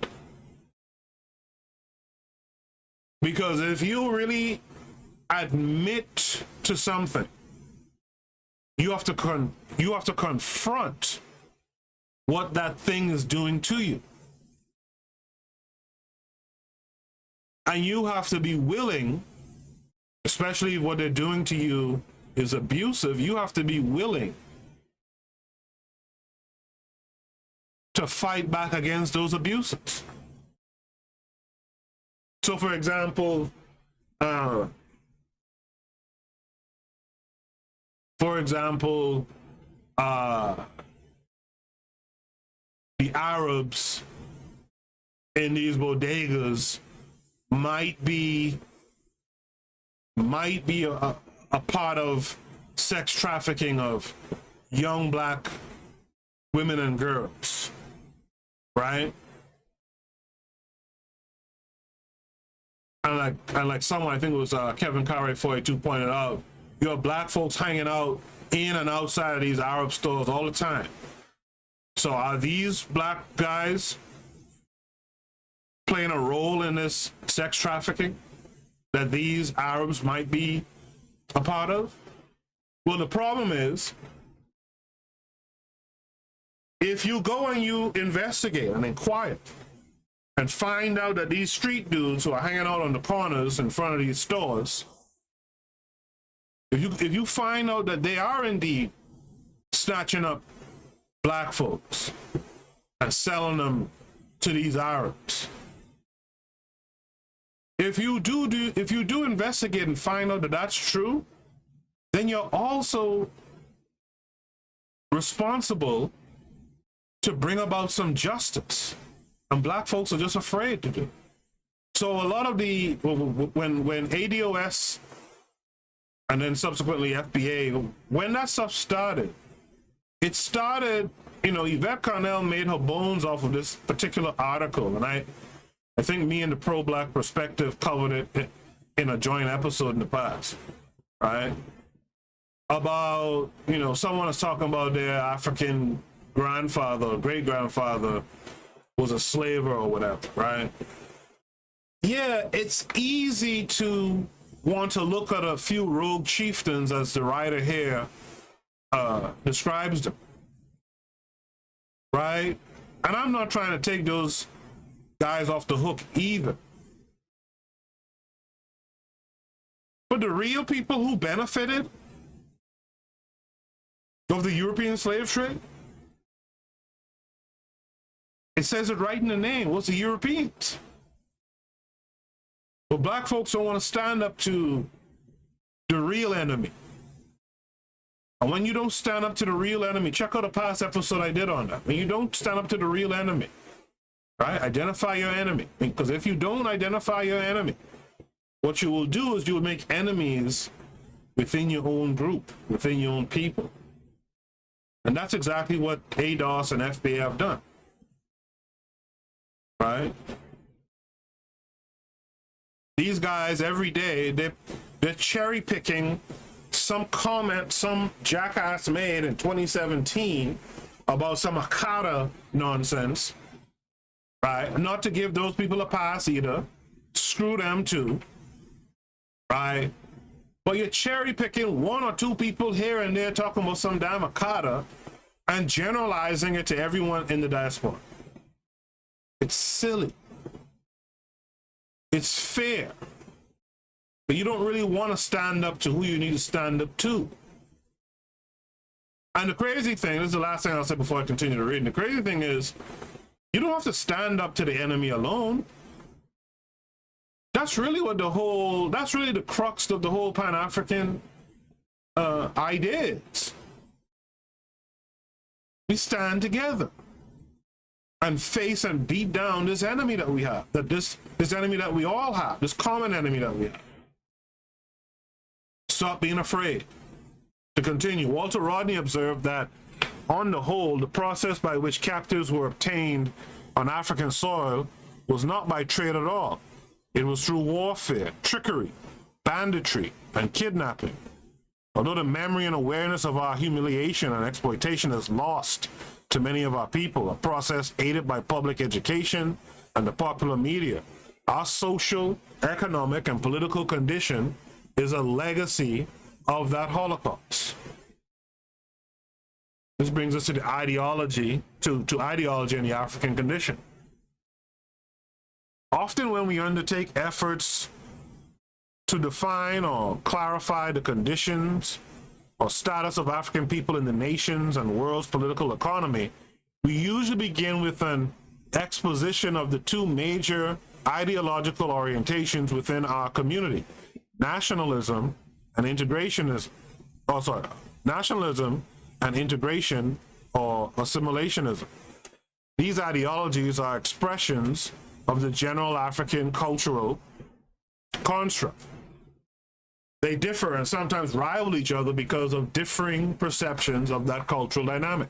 Because if you really admit to something, you have to confront what that thing is doing to you. And you have to be willing, especially if what they're doing to you is abusive, you have to be willing to fight back against those abuses. So, for example, the Arabs in these bodegas might be a part of sex trafficking of young Black women and girls, right? And like someone, I think it was Kevin Carey 42 pointed out, you have Black folks hanging out in and outside of these Arab stores all the time. So are these Black guys playing a role in this sex trafficking that these Arabs might be a part of? Well, the problem is, if you go and you investigate and inquire and find out that these street dudes who are hanging out on the corners in front of these stores, if you find out that they are indeed snatching up Black folks and selling them to these Arabs, if you do investigate and find out that that's true, then you're also responsible to bring about some justice. And Black folks are just afraid to do. So a lot of when ADOS and then subsequently FBA, when that stuff started, it started, Yvette Carnell made her bones off of this particular article. And I think me and the Pro-Black Perspective covered it in a joint episode in the past, right? About, someone is talking about their African grandfather or great-grandfather was a slaver or whatever, right? Yeah, it's easy to want to look at a few rogue chieftains, as the writer here describes them, right? And I'm not trying to take those guys off the hook either. But the real people who benefited of the European slave trade, it says it right in the name, was the Europeans. But black folks don't want to stand up to the real enemy. And when you don't stand up to the real enemy, check out a past episode I did on that. When you don't stand up to the real enemy, right? Identify your enemy. Because if you don't identify your enemy, what you will do is you will make enemies within your own group, within your own people. And that's exactly what ADOS and FBA have done, right? These guys every day, they're cherry picking some comment some jackass made in 2017 about some Akata nonsense, right? Not to give those people a pass either. Screw them too, right? But you're cherry picking one or two people here and there talking about some damn Akata and generalizing it to everyone in the diaspora. It's silly. It's fair. But you don't really want to stand up to who you need to stand up to. And the crazy thing, this is the last thing I'll say before I continue to read. And the crazy thing is, you don't have to stand up to the enemy alone. That's really what that's really the crux of the whole Pan-African idea is. We stand together and face and beat down this enemy that we have, this enemy that we all have, this common enemy that we have. Stop being afraid. To continue, Walter Rodney observed that, on the whole, the process by which captives were obtained on African soil was not by trade at all. It was through warfare, trickery, banditry, and kidnapping. Although the memory and awareness of our humiliation and exploitation is lost to many of our people, a process aided by public education and the popular media, our social, economic, and political condition is a legacy of that Holocaust. This brings us to the ideology, to ideology and the African condition. Often when we undertake efforts to define or clarify the conditions or status of African people in the nations and world's political economy, we usually begin with an exposition of the two major ideological orientations within our community: nationalism and integrationism. Nationalism and integration or assimilationism. These ideologies are expressions of the general African cultural construct. They differ and sometimes rival each other because of differing perceptions of that cultural dynamic.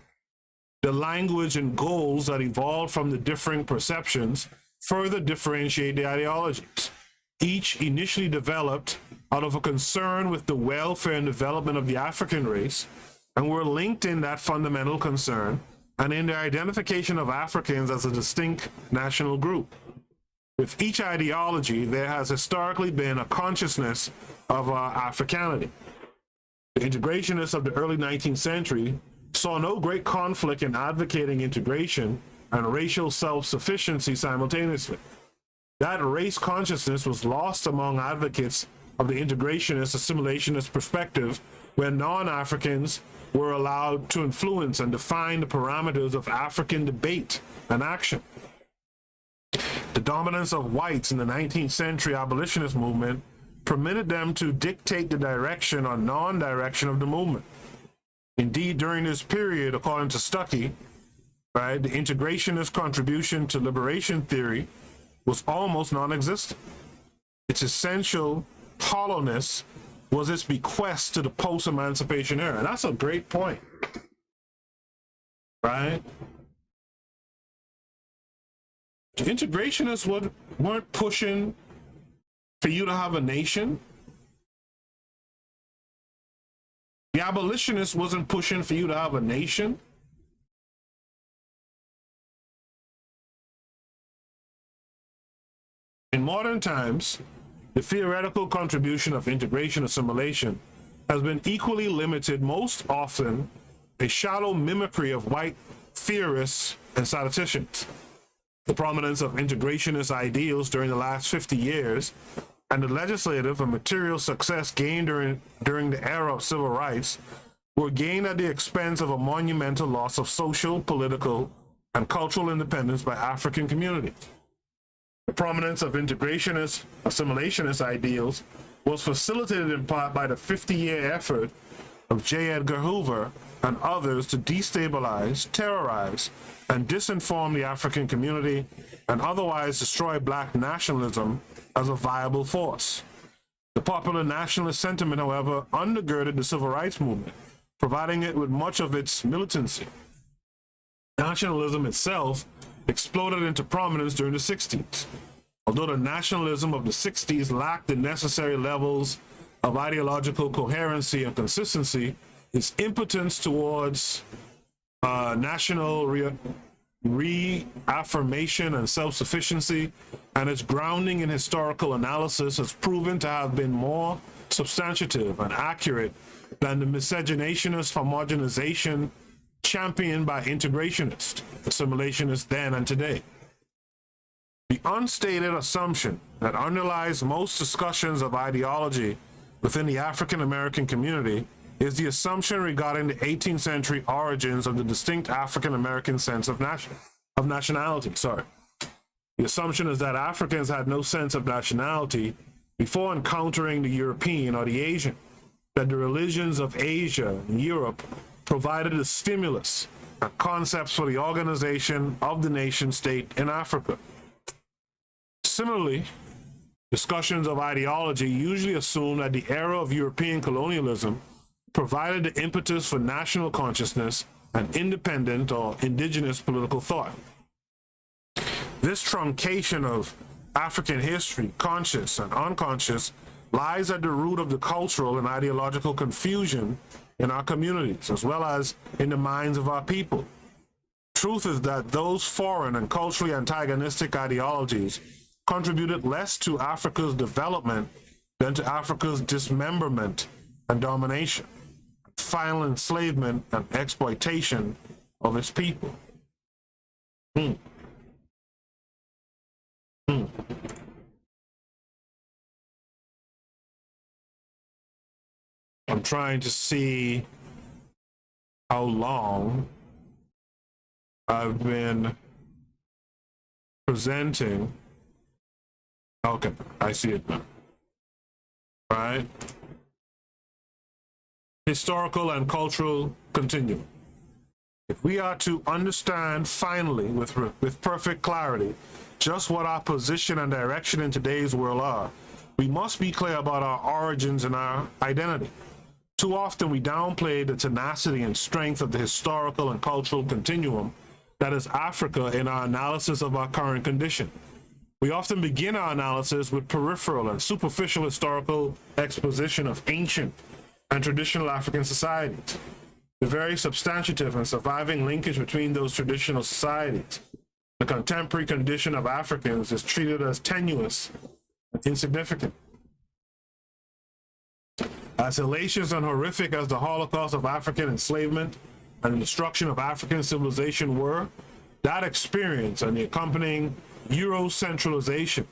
The language and goals that evolve from the differing perceptions further differentiate the ideologies. Each initially developed out of a concern with the welfare and development of the African race, and were linked in that fundamental concern and in the identification of Africans as a distinct national group. With each ideology, there has historically been a consciousness of Africanity. The integrationists of the early 19th century saw no great conflict in advocating integration and racial self-sufficiency simultaneously. That race consciousness was lost among advocates of the integrationist, assimilationist perspective, where non-Africans were allowed to influence and define the parameters of African debate and action. The dominance of whites in the 19th century abolitionist movement permitted them to dictate the direction or non-direction of the movement. Indeed, during this period, according to Stuckey, right, the integrationist contribution to liberation theory was almost non-existent. Its essential hollowness was its bequest to the post-emancipation era. And that's a great point, right? The integrationists weren't pushing for you to have a nation. The abolitionists wasn't pushing for you to have a nation. In modern times, the theoretical contribution of integration assimilation has been equally limited, most often a shallow mimicry of white theorists and statisticians. The prominence of integrationist ideals during the last 50 years and the legislative and material success gained during the era of civil rights were gained at the expense of a monumental loss of social, political, and cultural independence by African communities. The prominence of integrationist, assimilationist ideals was facilitated in part by the 50-year effort of J. Edgar Hoover and others to destabilize, terrorize, and disinform the African community and otherwise destroy black nationalism as a viable force. The popular nationalist sentiment, however, undergirded the civil rights movement, providing it with much of its militancy. Nationalism itself exploded into prominence during the 60s. Although the nationalism of the 60s lacked the necessary levels of ideological coherency and consistency, its impotence towards national reaffirmation and self-sufficiency, and its grounding in historical analysis has proven to have been more substantive and accurate than the miscegenationist homogenization championed by integrationists, assimilationists then and today. The unstated assumption that underlies most discussions of ideology within the African American community is the assumption regarding the 18th century origins of the distinct African American sense of nationality. The assumption is that Africans had no sense of nationality before encountering the European or the Asian, that the religions of Asia and Europe provided a stimulus and concepts for the organization of the nation state in Africa. Similarly, discussions of ideology usually assume that the era of European colonialism provided the impetus for national consciousness and independent or indigenous political thought. This truncation of African history, conscious and unconscious, lies at the root of the cultural and ideological confusion in our communities, as well as in the minds of our people. Truth is that those foreign and culturally antagonistic ideologies contributed less to Africa's development than to Africa's dismemberment and domination, final enslavement and exploitation of its people. I'm trying to see how long I've been presenting. Okay, I see it now. Right? Historical and cultural continuum. If we are to understand finally with perfect clarity just what our position and direction in today's world are, we must be clear about our origins and our identity. Too often we downplay the tenacity and strength of the historical and cultural continuum that is Africa in our analysis of our current condition. We often begin our analysis with peripheral and superficial historical exposition of ancient and traditional African societies. The very substantive and surviving linkage between those traditional societies, the contemporary condition of Africans, is treated as tenuous and insignificant. As hellacious and horrific as the Holocaust of African enslavement and the destruction of African civilization were, that experience and the accompanying Eurocentralization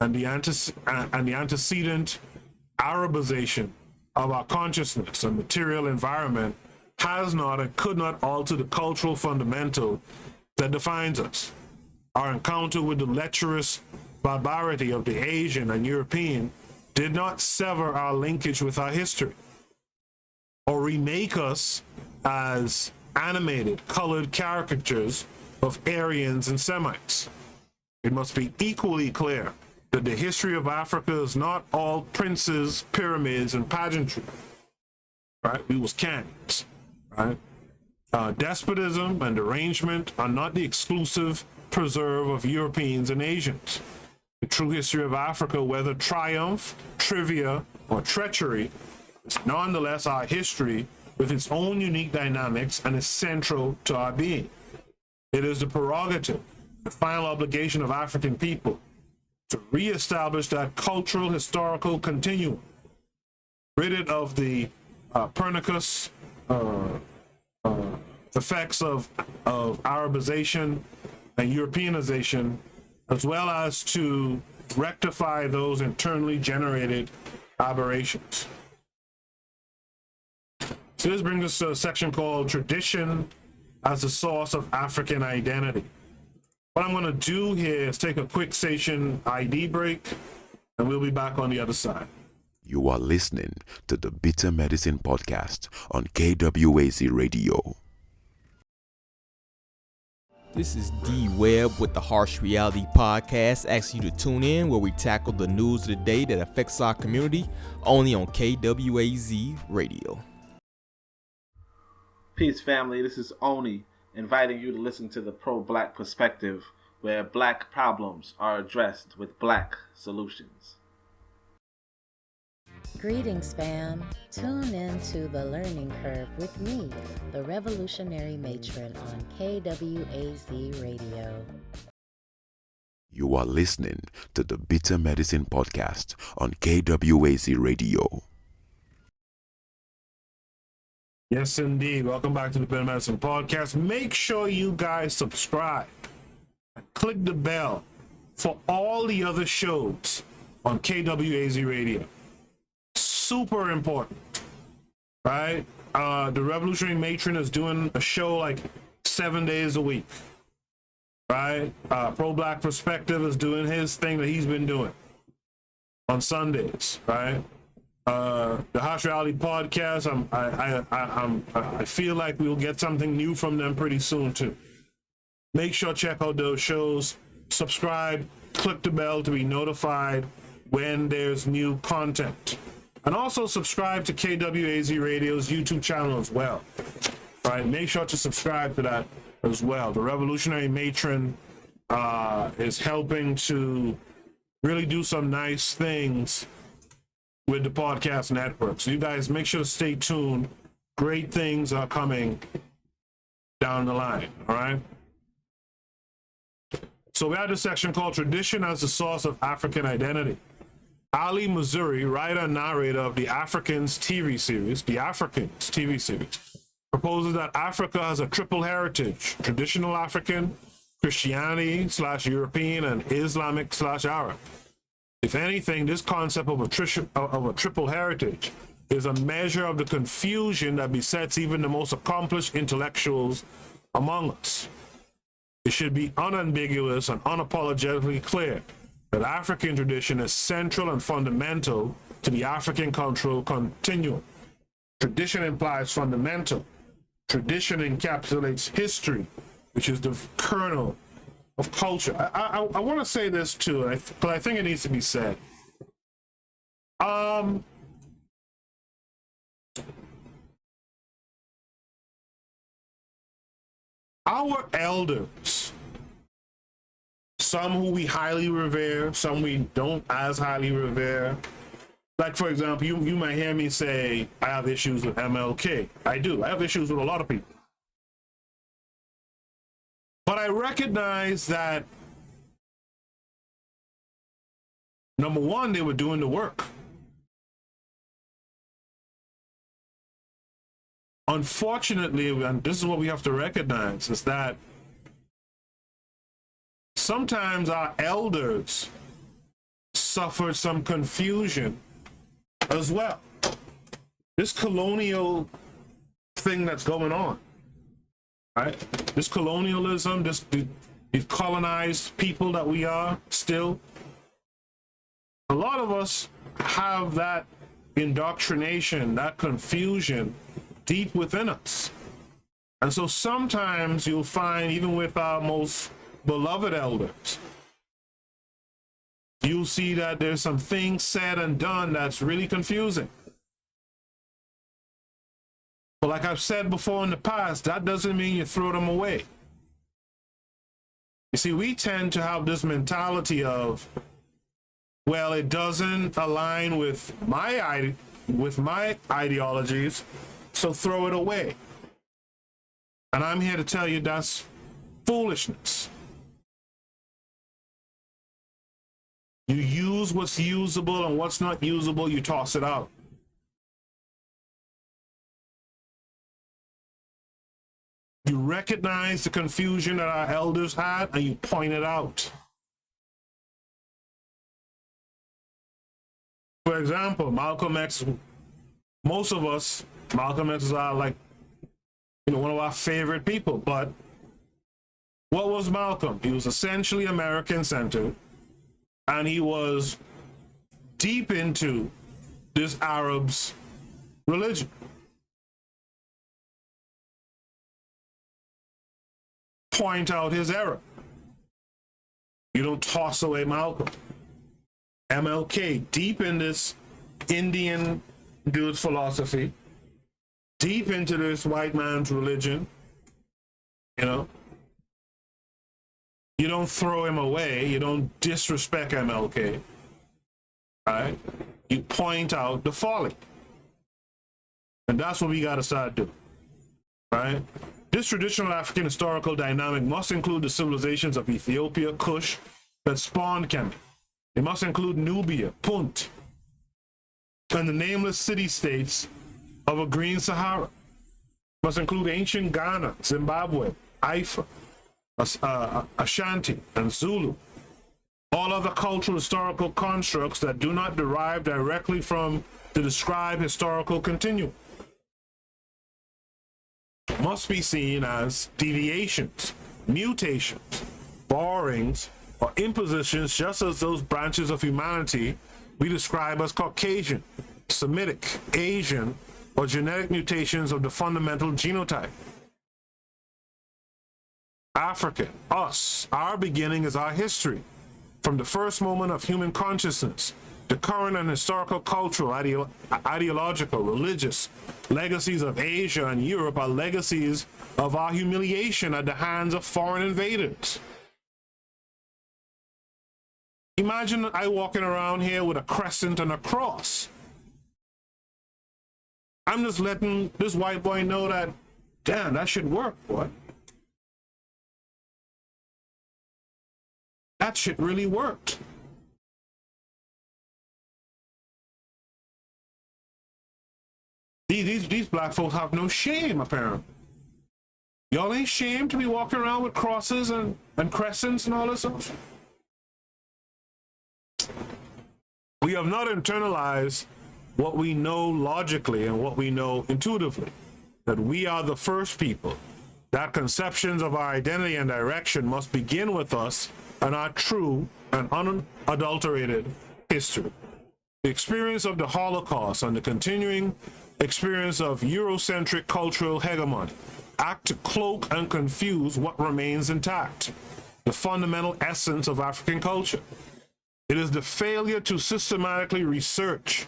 and the antecedent Arabization of our consciousness and material environment has not and could not alter the cultural fundamental that defines us. Our encounter with the lecherous barbarity of the Asian and European did not sever our linkage with our history or remake us as animated, colored caricatures of Aryans and Semites. It must be equally clear that the history of Africa is not all princes, pyramids, and pageantry. Right? We was kings. Right? Despotism and derangement are not the exclusive preserve of Europeans and Asians. The true history of Africa, whether triumph, trivia, or treachery, is nonetheless our history with its own unique dynamics and is central to our being. It is the prerogative, the final obligation of African people to reestablish that cultural historical continuum, rid it of the pernicious effects of Arabization and Europeanization, as well as to rectify those internally generated aberrations. So this brings us to a section called Tradition as the Source of African Identity. What I'm going to do here is take a quick station ID break, and we'll be back on the other side. You are listening to the Bitter Medicine Podcast on KWAZ Radio. This is D Webb with the Harsh Reality Podcast, asking you to tune in where we tackle the news of the day that affects our community, only on KWAZ Radio. Peace, family. This is Oni, inviting you to listen to the pro-black perspective, where black problems are addressed with black solutions. Greetings, fam. Tune in to The Learning Curve with me, the revolutionary matron on KWAZ Radio. You are listening to the Bitter Medicine Podcast on KWAZ Radio. Yes, indeed. Welcome back to the Bitter Medicine Podcast. Make sure you guys subscribe and click the bell for all the other shows on KWAZ Radio. Super important, right? The Revolutionary Matron is doing a show like 7 days a week, right? Pro-Black Perspective is doing his thing that he's been doing on Sundays, right? The Harsh Reality Podcast, I feel like we'll get something new from them pretty soon too. Make sure to check out those shows, subscribe, click the bell to be notified when there's new content. And also subscribe to KWAZ Radio's YouTube channel as well. Right? Make sure to subscribe to that as well. The Revolutionary Matron is helping to really do some nice things with the podcast network. So you guys make sure to stay tuned. Great things are coming down the line. All right. So we have this section called Tradition as the Source of African Identity. Ali Missouri, writer and narrator of the Africans TV series, proposes that Africa has a triple heritage: traditional African, Christianity / European, and Islamic / Arab. If anything, this concept of a triple heritage is a measure of the confusion that besets even the most accomplished intellectuals among us. It should be unambiguous and unapologetically clear that African tradition is central and fundamental to the African cultural continuum. Tradition implies fundamental. Tradition encapsulates history, which is the kernel of culture. I want to say this too, but I think it needs to be said. Our elders, some who we highly revere, some we don't as highly revere. Like, for example, you might hear me say, I have issues with MLK. I do. I have issues with a lot of people. But I recognize that, number one, they were doing the work. Unfortunately, and this is what we have to recognize, is that sometimes our elders suffered some confusion as well. This colonial thing that's going on, right? This colonialism, these colonized people that we are still, a lot of us have that indoctrination, that confusion deep within us. And so sometimes you'll find, even with our most beloved elders, you'll see that there's some things said and done that's really confusing. But like I've said before in the past, that doesn't mean you throw them away. You see, we tend to have this mentality of, well, it doesn't align with my ideologies, so throw it away. And I'm here to tell you that's foolishness. You use what's usable, and what's not usable, you toss it out. You recognize the confusion that our elders had, and you point it out. For example, Malcolm X, most of us, Malcolm X is one of our favorite people, but what was Malcolm? He was essentially American-centered, and he was deep into this Arab's religion. Point out his error. You don't toss away Malcolm. MLK, deep in this Indian dude's philosophy, deep into this white man's religion, you don't throw him away, you don't disrespect MLK, right? You point out the folly. And that's what we got to start doing, right? This traditional African historical dynamic must include the civilizations of Ethiopia, Kush, that spawned Kemet. It must include Nubia, Punt, and the nameless city-states of a green Sahara. It must include ancient Ghana, Zimbabwe, Ifa, Ashanti, and Zulu. All other cultural historical constructs that do not derive directly from the described historical continuum must be seen as deviations, mutations, borrowings, or impositions, just as those branches of humanity we describe as Caucasian, Semitic, Asian, or genetic mutations of the fundamental genotype. African, us, our beginning is our history. From the first moment of human consciousness, the current and historical, cultural, ideological, religious legacies of Asia and Europe are legacies of our humiliation at the hands of foreign invaders. Imagine I walking around here with a crescent and a cross. I'm just letting this white boy know that, damn, that should work, boy. That shit really worked. These black folks have no shame, apparently. Y'all ain't shamed to be walking around with crosses and crescents and all this stuff. We have not internalized what we know logically and what we know intuitively, that we are the first people, that conceptions of our identity and direction must begin with us and our true and unadulterated history. The experience of the Holocaust and the continuing experience of Eurocentric cultural hegemony act to cloak and confuse what remains intact, the fundamental essence of African culture. It is the failure to systematically research,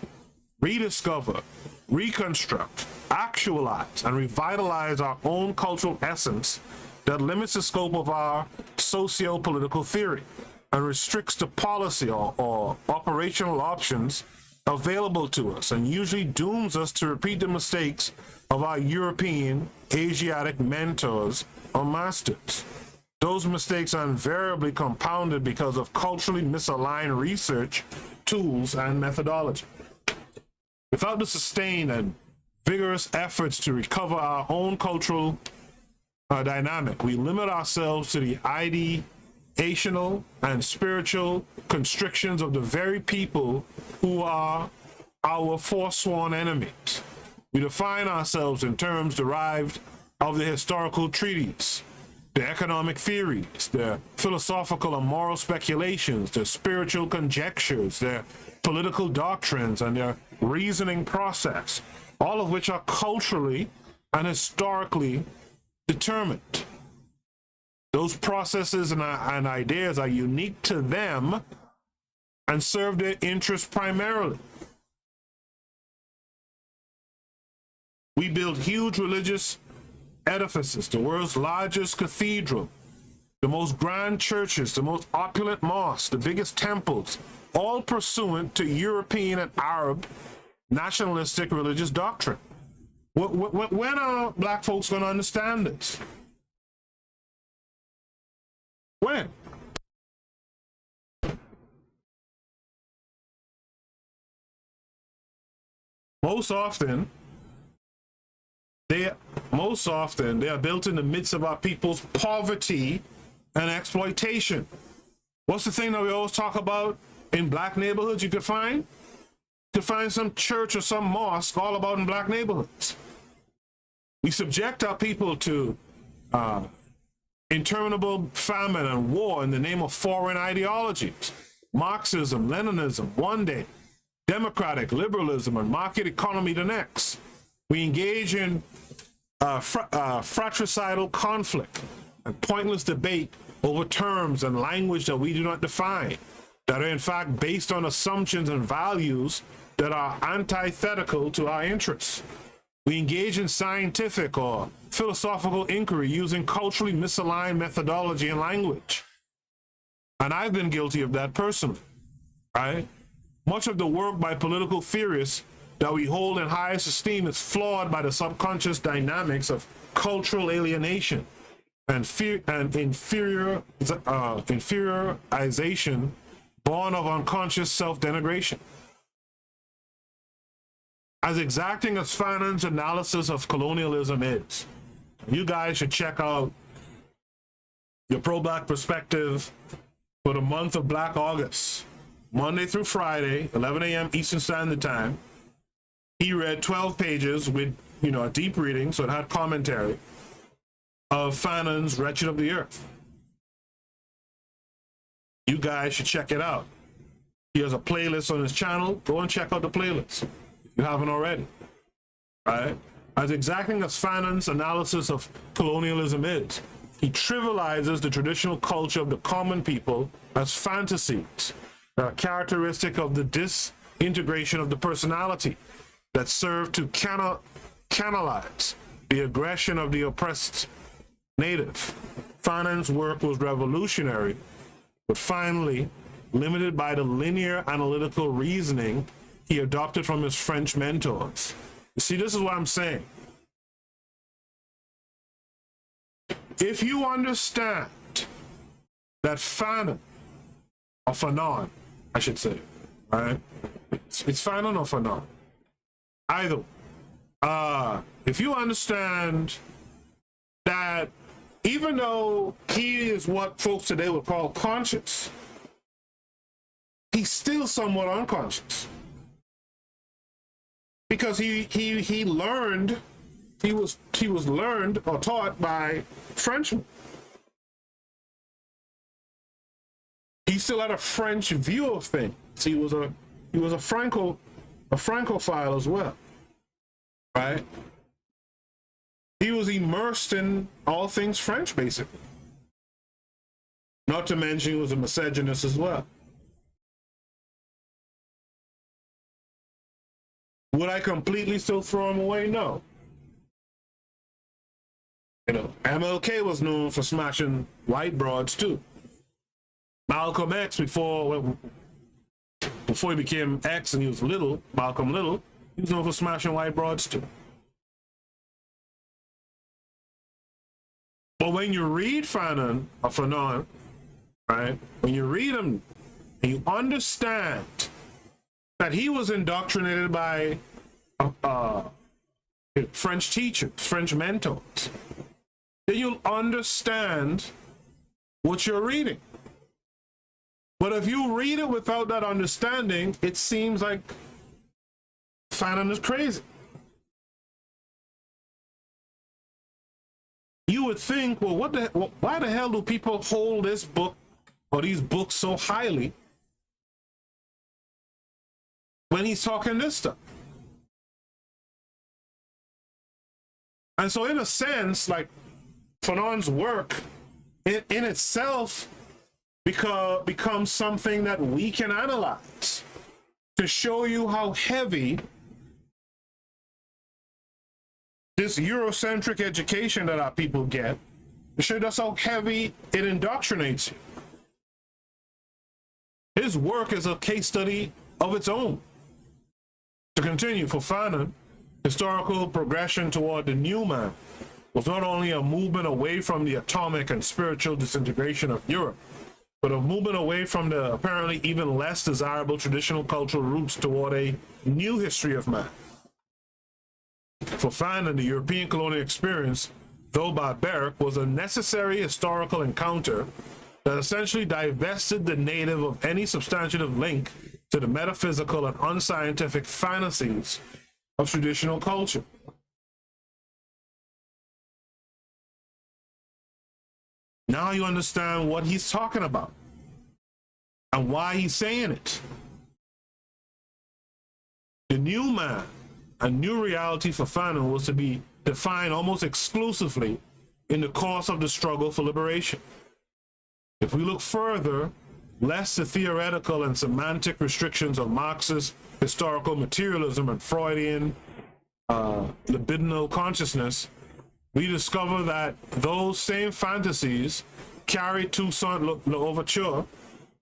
rediscover, reconstruct, actualize, and revitalize our own cultural essence that limits the scope of our socio-political theory and restricts the policy or operational options available to us, and usually dooms us to repeat the mistakes of our European, Asiatic mentors or masters. Those mistakes are invariably compounded because of culturally misaligned research, tools, and methodology. Without the sustained and vigorous efforts to recover our own cultural dynamic, we limit ourselves to the ideational and spiritual constrictions of the very people who are our forsworn enemies. We define ourselves in terms derived of the historical treaties, the economic theories, their philosophical and moral speculations, their spiritual conjectures, their political doctrines, and their reasoning process, all of which are culturally and historically determined. Those processes and ideas are unique to them and serve their interests primarily. We build huge religious edifices, the world's largest cathedral, the most grand churches, the most opulent mosques, the biggest temples, all pursuant to European and Arab nationalistic religious doctrine. When are black folks going to understand this? When? Most often, they are built in the midst of our people's poverty and exploitation. What's the thing that we always talk about in black neighborhoods you could find? You could find some church or some mosque all about in black neighborhoods. We subject our people to interminable famine and war in the name of foreign ideologies. Marxism, Leninism, one day, democratic liberalism and market economy the next. We engage in fratricidal conflict and pointless debate over terms and language that we do not define, that are in fact based on assumptions and values that are antithetical to our interests. We engage in scientific or philosophical inquiry using culturally misaligned methodology and language. And I've been guilty of that personally, right? Much of the work by political theorists that we hold in highest esteem is flawed by the subconscious dynamics of cultural alienation and inferiorization born of unconscious self-denigration. As exacting as Fanon's analysis of colonialism is, you guys should check out your pro-black perspective for the month of Black August, Monday through Friday, 11 a.m. Eastern Standard Time. He read 12 pages with, a deep reading, so it had commentary, of Fanon's Wretched of the Earth. You guys should check it out. He has a playlist on his channel. Go and check out the playlist if you haven't already. Right? As exacting as Fanon's analysis of colonialism is, he trivializes the traditional culture of the common people as fantasies that are characteristic of the disintegration of the personality that serve to canalize the aggression of the oppressed native. Fanon's work was revolutionary, but finally limited by the linear analytical reasoning he adopted from his French mentors. You see, this is what I'm saying. If you understand that Fanon, or Fanon, I should say, right? It's Fanon or Fanon. Either. If you understand that even though he is what folks today would call conscious, he's still somewhat unconscious. Because he learned, he was learned or taught by Frenchmen. He still had a French view of things. He was a Francophile as well, right? He was immersed in all things French, basically. Not to mention he was a misogynist as well. Would I completely still throw him away? No. MLK was known for smashing white broads too. Malcolm X, before he became X and he was Little, Malcolm Little, he was known for smashing white broads too. But when you read Fanon, or Fanon, right, when you read him and you understand that he was indoctrinated by French teachers, French mentors, then you'll understand what you're reading. But if you read it without that understanding, it seems like Fanon is crazy. You would think, well, why the hell do people hold this book or these books so highly when he's talking this stuff? And so in a sense, like Fanon's work in itself becomes something that we can analyze to show you how heavy this Eurocentric education that our people get, to show us how heavy it indoctrinates you. His work is a case study of its own. To continue, for Fanon, historical progression toward the new man was not only a movement away from the atomic and spiritual disintegration of Europe, but a movement away from the apparently even less desirable traditional cultural roots toward a new history of man. For Fanon, the European colonial experience, though barbaric, was a necessary historical encounter that essentially divested the native of any substantive link to the metaphysical and unscientific fantasies of traditional culture. Now you understand what he's talking about and why he's saying it. The new man, a new reality for Fanon, was to be defined almost exclusively in the course of the struggle for liberation. If we look further, less the theoretical and semantic restrictions of Marxist historical materialism and Freudian libidinal consciousness, we discover that those same fantasies carried Toussaint Louverture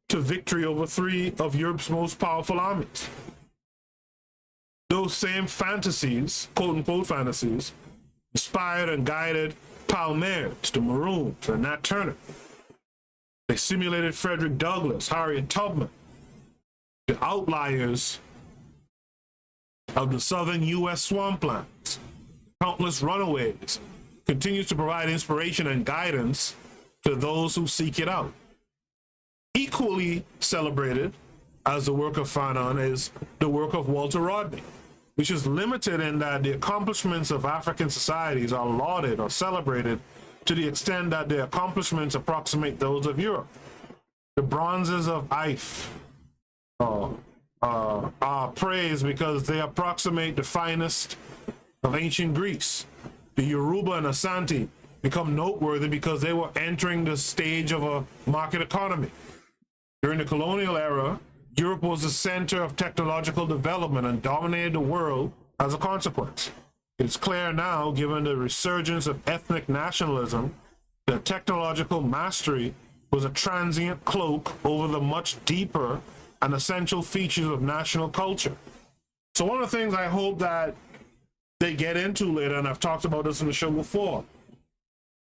to victory over three of Europe's most powerful armies. Those same fantasies, quote-unquote fantasies, inspired and guided Palmares, the Maroons, and Nat Turner. They simulated Frederick Douglass, Harriet Tubman, the outliers of the southern U.S. swamplands, countless runaways, continues to provide inspiration and guidance to those who seek it out. Equally celebrated as the work of Fanon is the work of Walter Rodney, which is limited in that the accomplishments of African societies are lauded or celebrated to the extent that their accomplishments approximate those of Europe. The bronzes of Ife are praised because they approximate the finest of ancient Greece. The Yoruba and Ashanti become noteworthy because they were entering the stage of a market economy. During the colonial era, Europe was the center of technological development and dominated the world as a consequence. It's clear now, given the resurgence of ethnic nationalism, that technological mastery was a transient cloak over the much deeper and essential features of national culture. So one of the things I hope that they get into later, and I've talked about this in the show before,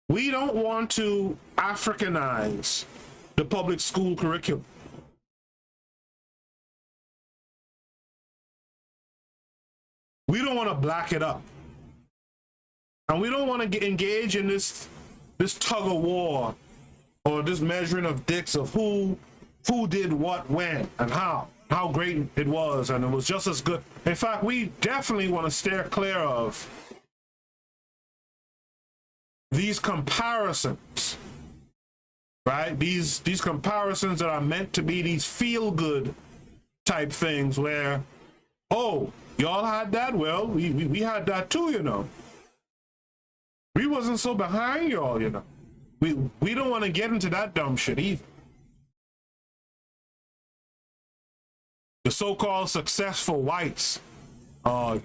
we don't want to Africanize the public school curriculum. We don't want to black it up. And we don't want to engage in this tug of war or this measuring of dicks of who did what when and how great it was, and it was just as good. In fact, we definitely want to steer clear of these comparisons, right? These comparisons that are meant to be these feel-good type things where, oh, y'all had that? Well, we had that too, you know. We wasn't so behind y'all, you know. We don't want to get into that dumb shit either. The so-called successful whites,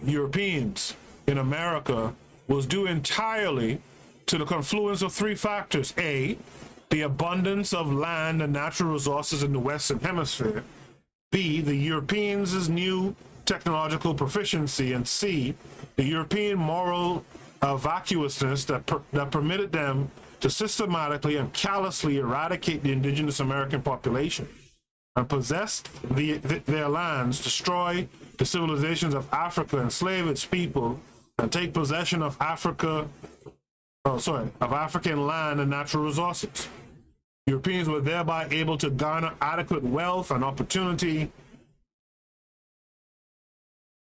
Europeans in America, was due entirely to the confluence of three factors. A, the abundance of land and natural resources in the Western Hemisphere. B, the Europeans' new technological proficiency. And C, the European moral vacuousness that permitted them to systematically and callously eradicate the indigenous American population and possess their lands, destroy the civilizations of Africa, enslave its people, and take possession of African land and natural resources. Europeans were thereby able to garner adequate wealth and opportunity.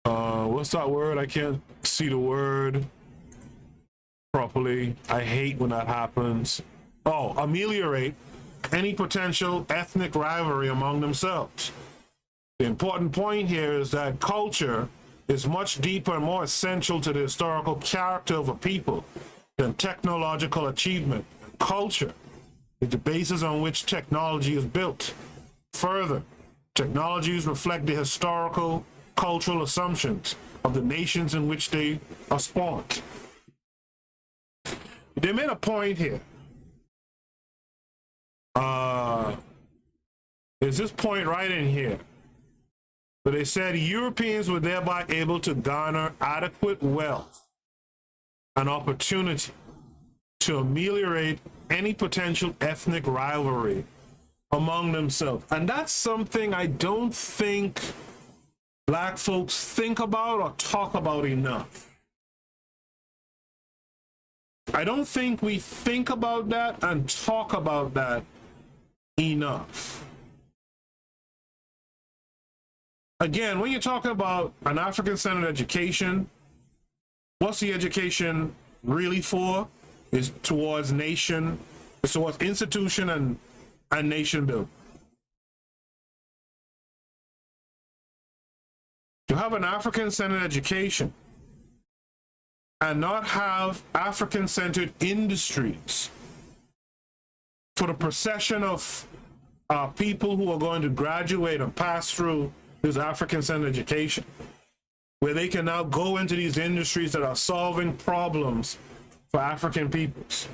What's that word? I can't see the word properly. I hate when that happens. Ameliorate any potential ethnic rivalry among themselves. The important point here is that culture is much deeper and more essential to the historical character of a people than technological achievement. Culture is the basis on which technology is built. Further, technologies reflect the historical, cultural assumptions of the nations in which they are spawned. They made a point here. There's this point right in here. But they said Europeans were thereby able to garner adequate wealth and opportunity to ameliorate any potential ethnic rivalry among themselves. And that's something I don't think black folks think about or talk about enough. I don't think we think about that and talk about that enough. Again, when you're talking about an African-centered education, what's the education really for? Is towards nation, it's towards institution and nation building. To have an African-centered education and not have African-centered industries for the procession of people who are going to graduate and pass through this African-centered education, where they can now go into these industries that are solving problems for African peoples.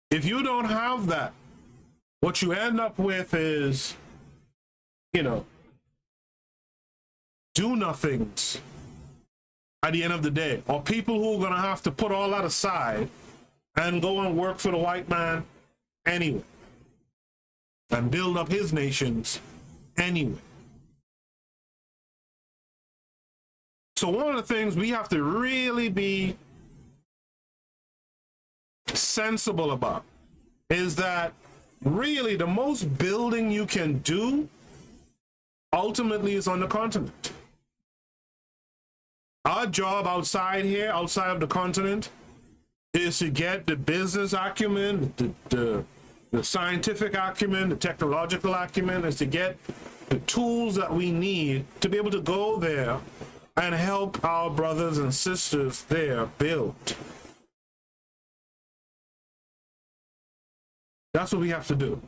If you don't have that, what you end up with is, do-nothings at the end of the day, or people who are going to have to put all that aside and go and work for the white man anyway and build up his nations anyway. So one of the things we have to really be sensible about is that really the most building you can do ultimately is on the continent. Our job outside here, outside of the continent, is to get the business acumen, the scientific acumen, the technological acumen, is to get the tools that we need to be able to go there and help our brothers and sisters there build. That's what we have to do.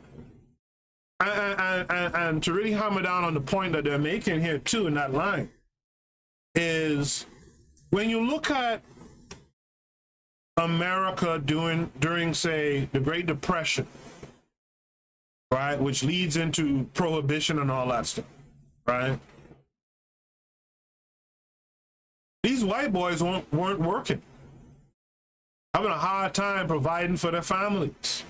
And to really hammer down on the point that they're making here too in that line is when you look at America during say the Great Depression, right, which leads into prohibition and all that stuff, right? These white boys weren't working, having a hard time providing for their families.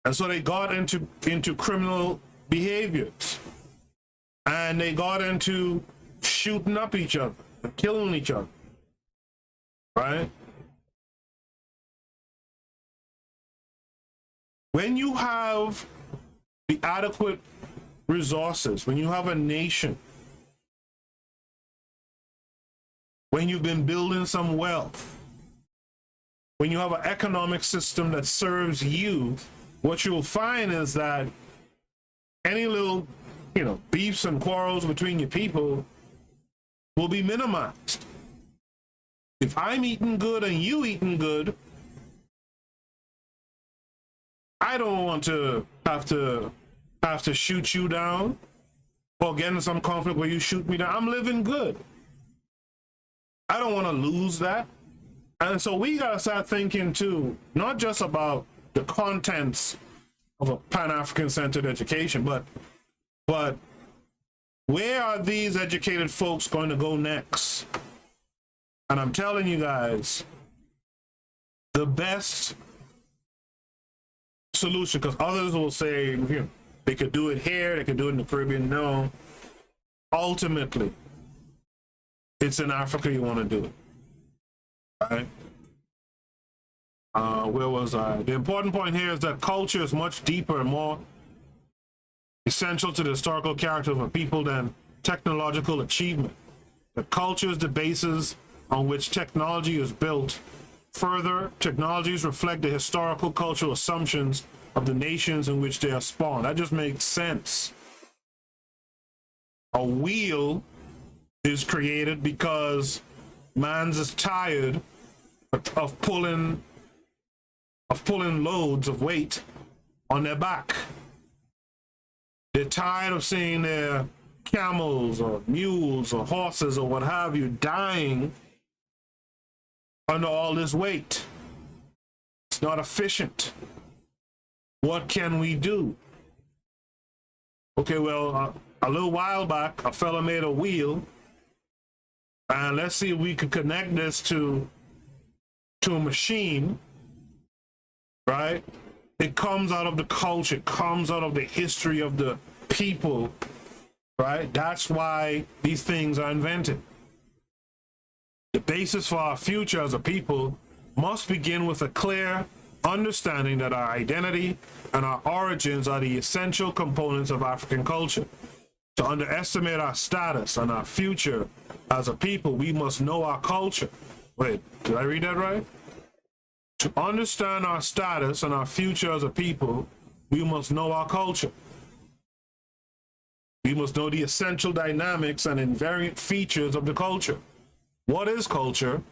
And so they got into criminal behaviors. And they got into shooting up each other and killing each other. Right? When you have the adequate resources, when you have a nation, when you've been building some wealth, when you have an economic system that serves you, what you'll find is that any little, beefs and quarrels between your people will be minimized. If I'm eating good and you eating good, I don't want to have to shoot you down or get in some conflict where you shoot me down. I'm living good. I don't want to lose that. And so we gotta start thinking too, not just about the contents of a Pan-African centered education, but where are these educated folks going to go next? And I'm telling you guys, the best solution, because others will say, they could do it here, they could do it in the Caribbean. No, ultimately, it's in Africa you want to do it, right? Where was I? The important point here is that culture is much deeper and more essential to the historical character of a people than technological achievement. That culture is the basis on which technology is built. Further, technologies reflect the historical cultural assumptions of the nations in which they are spawned. That just makes sense. A wheel is created because man's is tired of pulling of pulling loads of weight on their back. They're tired of seeing their camels or mules or horses or what have you dying under all this weight. It's not efficient. What can we do? Okay, well, a little while back, a fella made a wheel, and let's see if we could connect this to a machine, right? It comes out of the culture, it comes out of the history of the people, right? That's why these things are invented. The basis for our future as a people must begin with a clear understanding that our identity and our origins are the essential components of African culture. To underestimate our status and our future as a people, we must know our culture. Wait, did I read that right? To understand our status and our future as a people, we must know our culture. We must know the essential dynamics and invariant features of the culture. What is culture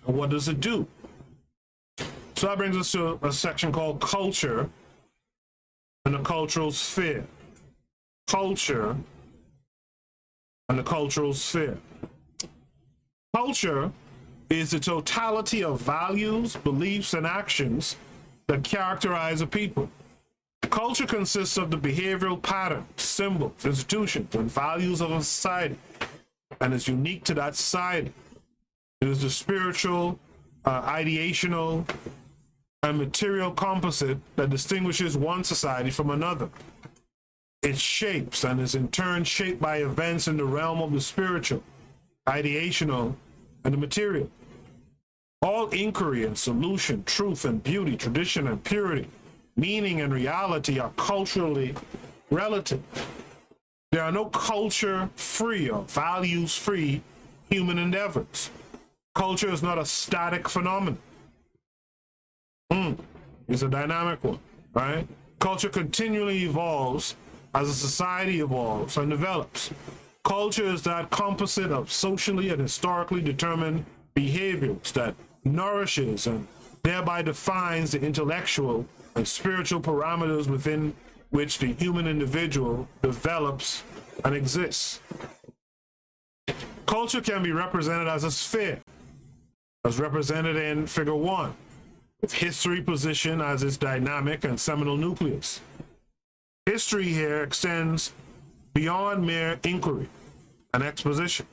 and what does it do? So that brings us to a section called Culture and the Cultural Sphere. Culture and the Cultural Sphere. Culture is the totality of values, beliefs, and actions that characterize a people. Culture consists of the behavioral patterns, symbols, institutions, and values of a society, and is unique to that society. It is the spiritual, ideational, and material composite that distinguishes one society from another. It shapes and is in turn shaped by events in the realm of the spiritual, ideational, and the material. All inquiry and solution, truth and beauty, tradition and purity, meaning and reality are culturally relative. There are no culture-free or values-free human endeavors. Culture is not a static phenomenon. It's a dynamic one, right? Culture continually evolves as a society evolves and develops. Culture is that composite of socially and historically determined behaviors that nourishes and thereby defines the intellectual and spiritual parameters within which the human individual develops and exists. Culture can be represented as a sphere, as represented in Figure 1, with history positioned as its dynamic and seminal nucleus. History here extends beyond mere inquiry and exposition.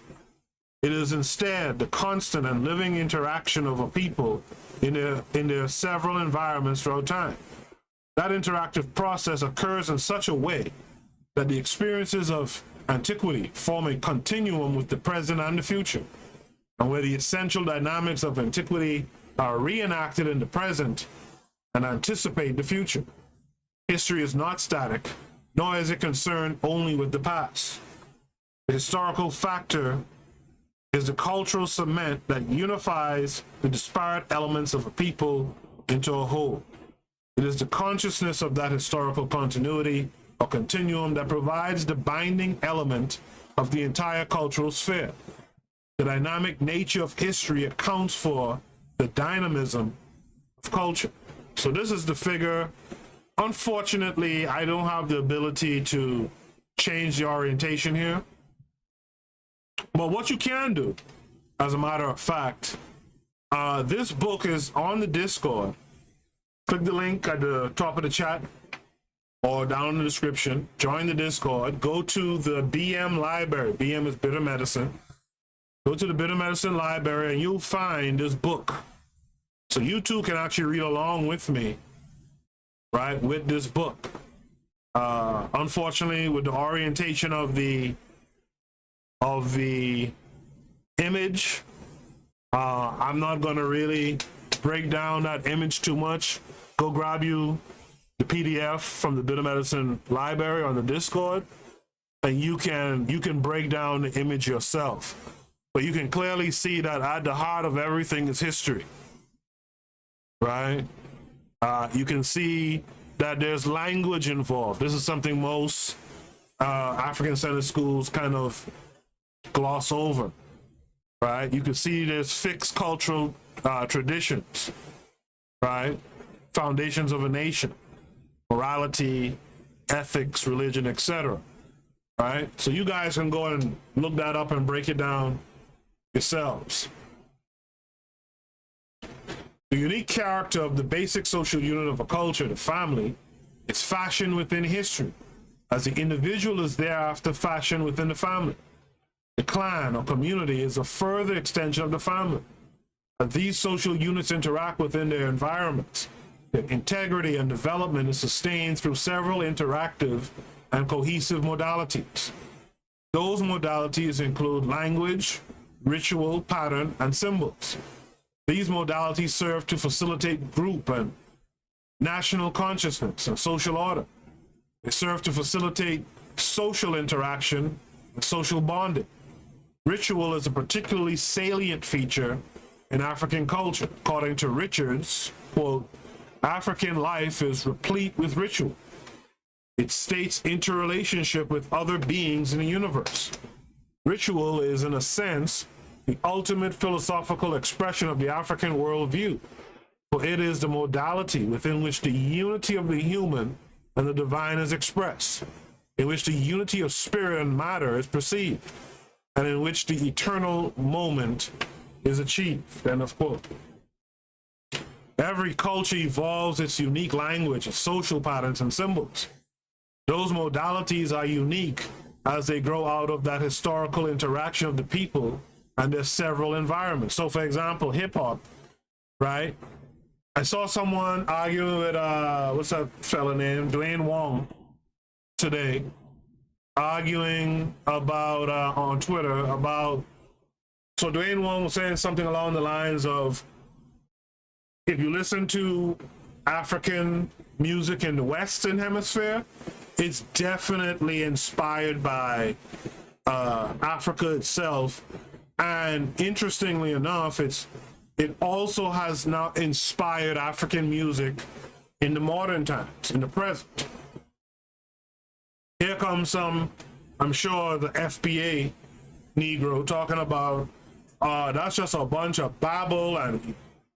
It is instead the constant and living interaction of a people in their several environments throughout time. That interactive process occurs in such a way that the experiences of antiquity form a continuum with the present and the future, and where the essential dynamics of antiquity are reenacted in the present and anticipate the future. History is not static, nor is it concerned only with the past. The historical factor is the cultural cement that unifies the disparate elements of a people into a whole. It is the consciousness of that historical continuity or continuum that provides the binding element of the entire cultural sphere. The dynamic nature of history accounts for the dynamism of culture. So this is the figure. Unfortunately, I don't have the ability to change the orientation here. But what you can do, as a matter of fact, this book is on the Discord. Click the link at the top of the chat or down in the description. Join the Discord. Go to the BM library. BM is Bitter Medicine. Go to the Bitter Medicine library and you'll find this book. So you too can actually read along with me, right, with this book. Unfortunately, with the orientation of the image, I'm not going to really break down that image too much. Go grab you the PDF from the Bitter Medicine library on the Discord, and you can break down the image yourself. But you can clearly see that at the heart of everything is history, right? You can see that there's language involved. This is something most African Centered schools kind of gloss over, right? You can see there's fixed cultural traditions, right? foundations of a nation: morality, ethics, religion, etc. Right? So you guys can go and look that up and break it down yourselves. The unique character of the basic social unit of a culture, the family, is fashioned within history, as the individual is thereafter fashioned within the family. The clan or community is a further extension of the family. As these social units interact within their environments, their integrity and development is sustained through several interactive and cohesive modalities. Those modalities include language, ritual, pattern, and symbols. These modalities serve to facilitate group and national consciousness and social order. They serve to facilitate social interaction and social bonding. Ritual is a particularly salient feature in African culture. According to Richards, quote, African life is replete with ritual. It states interrelationship with other beings in the universe. Ritual is, in a sense, the ultimate philosophical expression of the African worldview, for it is the modality within which the unity of the human and the divine is expressed, in which the unity of spirit and matter is perceived, and in which the eternal moment is achieved. End of quote. Every culture evolves its unique language, its social patterns, and symbols. Those modalities are unique as they grow out of that historical interaction of the people and their several environments. So, for example, hip hop, right? I saw someone arguing with what's that fella name, Dwayne Wong, today, arguing about on Twitter about. So Dwayne Wong was saying something along the lines of, if you listen to African music in the Western Hemisphere, it's definitely inspired by Africa itself. And interestingly enough, it also has now inspired African music in the modern times, in the present. Here comes some, I'm sure, the FBA Negro talking about, that's just a bunch of babble, and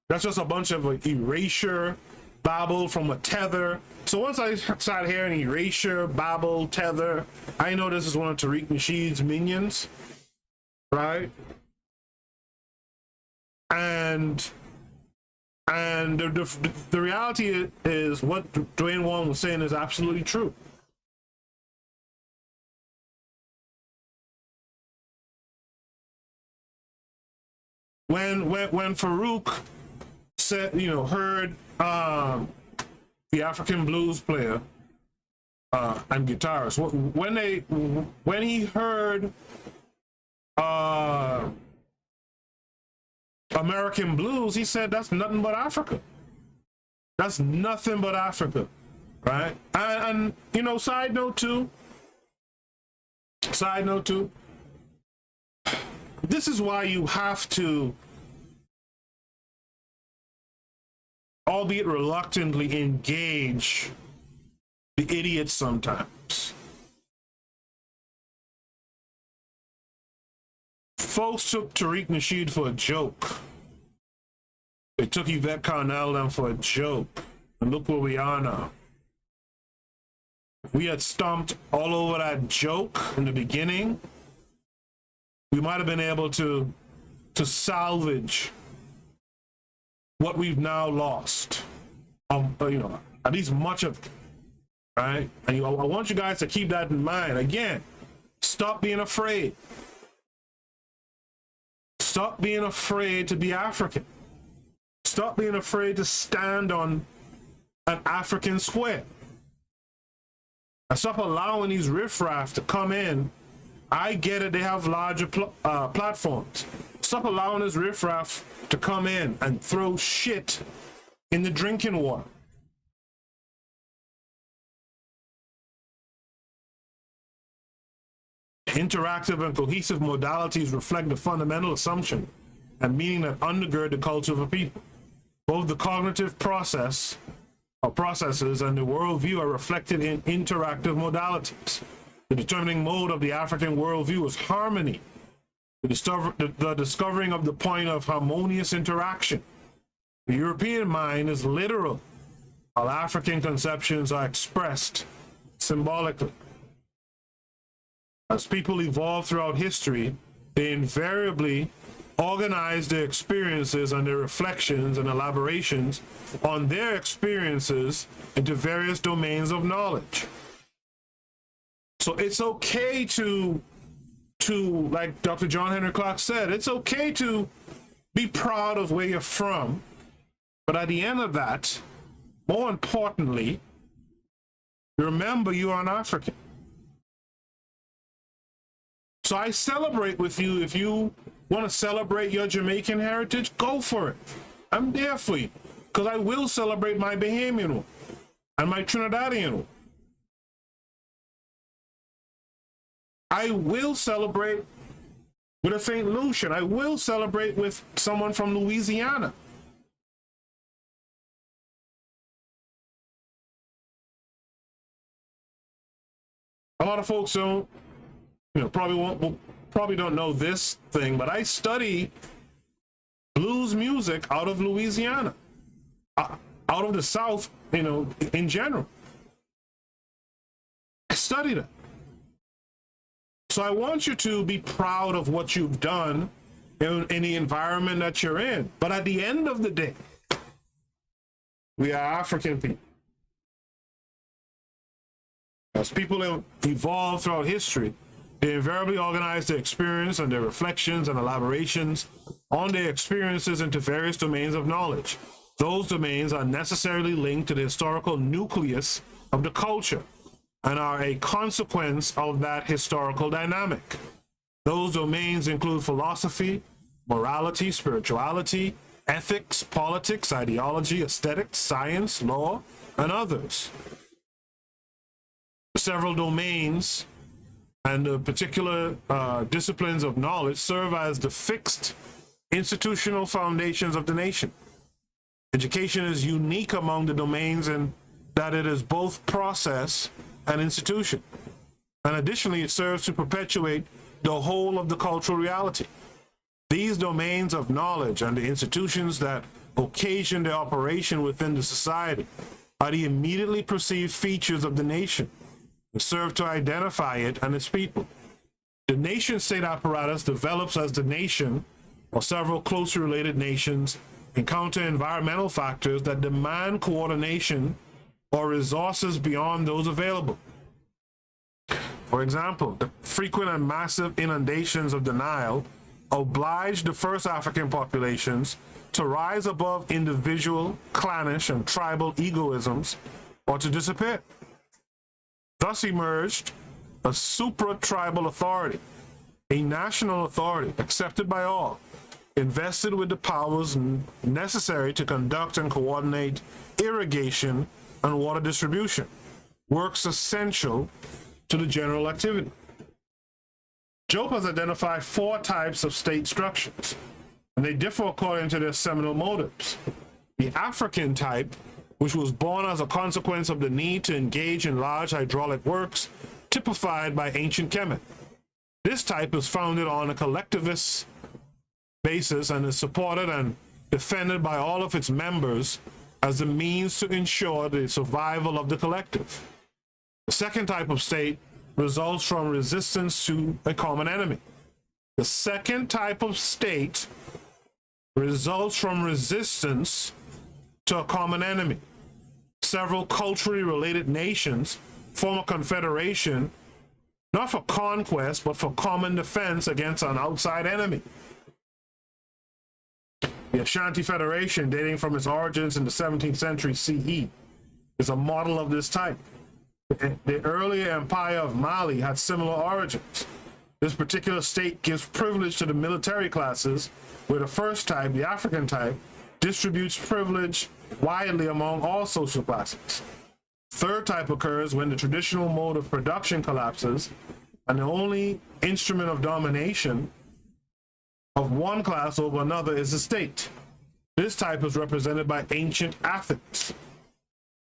that's just a bunch of erasure, babble from a tether. So once I started hearing erasure, babble, tether, I know this is one of Tariq Nasheed's minions, right? And the reality is what Dwayne Wong was saying is absolutely true. When Farouk said, heard the African blues player and guitarist, when he heard American blues, he said that's nothing but Africa. That's nothing but Africa, right? And side note too, this is why you have to, albeit reluctantly, engage the idiots sometimes. Folks took Tariq Nasheed for a joke. They took Yvette Carnell down for a joke. And look where we are now. If we had stomped all over that joke in the beginning, we might have been able to salvage what we've now lost. At least much of it, right? And I want you guys to keep that in mind. Again, stop being afraid. Stop being afraid to be African. Stop being afraid to stand on an African square. And stop allowing these riffraff to come in. I get it, they have larger platforms. Stop allowing this riffraff to come in and throw shit in the drinking water. Interactive and cohesive modalities reflect the fundamental assumption and meaning that undergird the culture of a people. Both the cognitive process or processes and the worldview are reflected in interactive modalities. The determining mode of the African worldview is harmony, the discovering of the point of harmonious interaction. The European mind is literal while African conceptions are expressed symbolically. As people evolve throughout history, they invariably organize their experiences and their reflections and elaborations on their experiences into various domains of knowledge. So it's okay to like Dr. John Henry Clark said, it's okay to be proud of where you're from, but at the end of that, more importantly, remember you are an African. So I celebrate with you. If you want to celebrate your Jamaican heritage, go for it. I'm there for you, because I will celebrate my Bahamian one and my Trinidadian one. I will celebrate with a St. Lucian. I will celebrate with someone from Louisiana. A lot of folks don't, probably don't know this thing, but I study blues music out of Louisiana, out of the South, in general. I studied it. So I want you to be proud of what you've done in the environment that you're in. But at the end of the day, we are African people. As people evolve throughout history, they invariably organize their experience and their reflections and elaborations on their experiences into various domains of knowledge. Those domains are necessarily linked to the historical nucleus of the culture and are a consequence of that historical dynamic. Those domains include philosophy, morality, spirituality, ethics, politics, ideology, aesthetics, science, law, and others. Several domains and the particular disciplines of knowledge serve as the fixed institutional foundations of the nation. Education is unique among the domains in that it is both process and institution. And additionally, it serves to perpetuate the whole of the cultural reality. These domains of knowledge and the institutions that occasion their operation within the society are the immediately perceived features of the nation and serve to identify it and its people. The nation-state apparatus develops as the nation or several closely related nations encounter environmental factors that demand coordination or resources beyond those available. For example, the frequent and massive inundations of the Nile obliged the first African populations to rise above individual, clannish, and tribal egoisms or to disappear. Thus emerged a supra-tribal authority, a national authority accepted by all, invested with the powers necessary to conduct and coordinate irrigation and water distribution, works essential to the general activity. Job has identified 4 types of state structures, and they differ according to their seminal motives. The African type, which was born as a consequence of the need to engage in large hydraulic works, typified by ancient Kemet. This type is founded on a collectivist basis and is supported and defended by all of its members as a means to ensure the survival of the collective. The second type of state results from resistance to a common enemy. The second type of state results from resistance to a common enemy. Several culturally related nations form a confederation, not for conquest, but for common defense against an outside enemy. The Ashanti Federation, dating from its origins in the 17th century CE, is a model of this type. The earlier empire of Mali had similar origins. This particular state gives privilege to the military classes, where the first type, the African type, distributes privilege widely among all social classes. Third type occurs when the traditional mode of production collapses and the only instrument of domination of one class over another is the state. This type is represented by ancient Athens.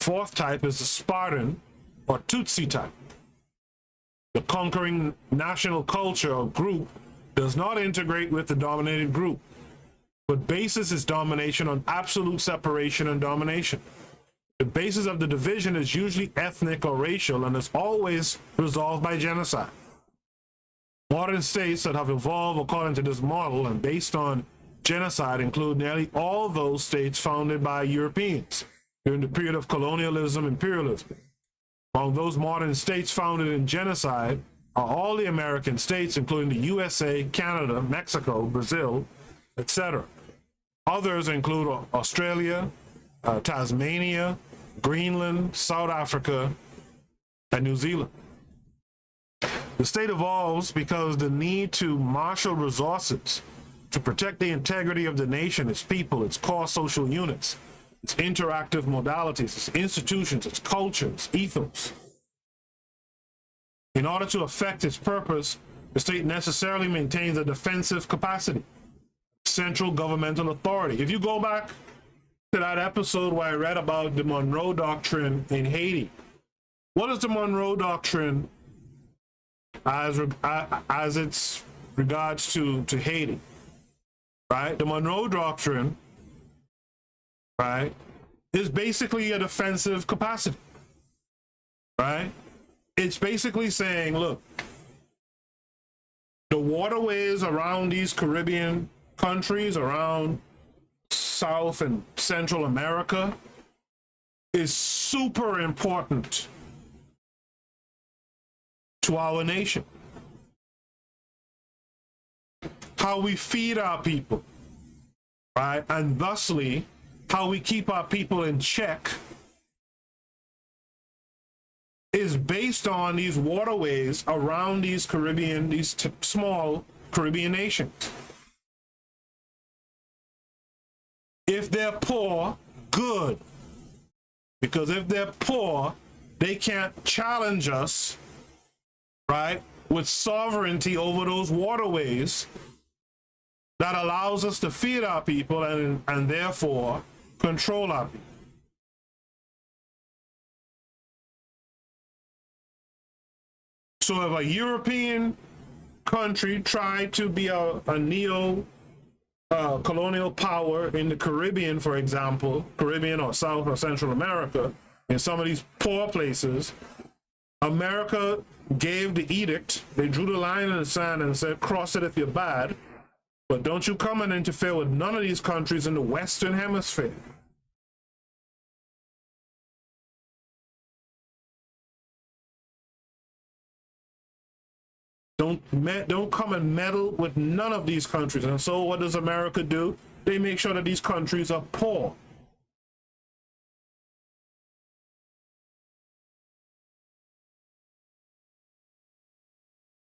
Fourth type is the Spartan or Tutsi type. The conquering national culture or group does not integrate with the dominated group, but bases its domination on absolute separation and domination. The basis of the division is usually ethnic or racial and is always resolved by genocide. Modern states that have evolved according to this model and based on genocide include nearly all those states founded by Europeans during the period of colonialism and imperialism. Among those modern states founded in genocide are all the American states, including the USA, Canada, Mexico, Brazil, etc. Others include Australia, Tasmania, Greenland, South Africa, and New Zealand. The state evolves because the need to marshal resources to protect the integrity of the nation, its people, its core social units, its interactive modalities, its institutions, its culture, its ethos. In order to effect its purpose, the state necessarily maintains a defensive capacity, central governmental authority. If you go back to that episode where I read about the Monroe Doctrine in Haiti, what is the Monroe Doctrine as it's regards to Haiti? Right? The Monroe Doctrine, right, is basically a defensive capacity. Right? It's basically saying, look, the waterways around these Caribbean countries, around South and Central America, is super important to our nation. How we feed our people, right? And thusly, how we keep our people in check is based on these waterways around these Caribbean, these small Caribbean nations. If they're poor, good. Because if they're poor, they can't challenge us, right, with sovereignty over those waterways that allows us to feed our people and therefore control our people. So if a European country tried to be a colonial power in the Caribbean, for example, Caribbean or South or Central America, in some of these poor places, America gave the edict, they drew the line in the sand and said, cross it if you're bad, but don't you come and interfere with none of these countries in the Western Hemisphere. Don't come and meddle with none of these countries. And so what does America do? They make sure that these countries are poor.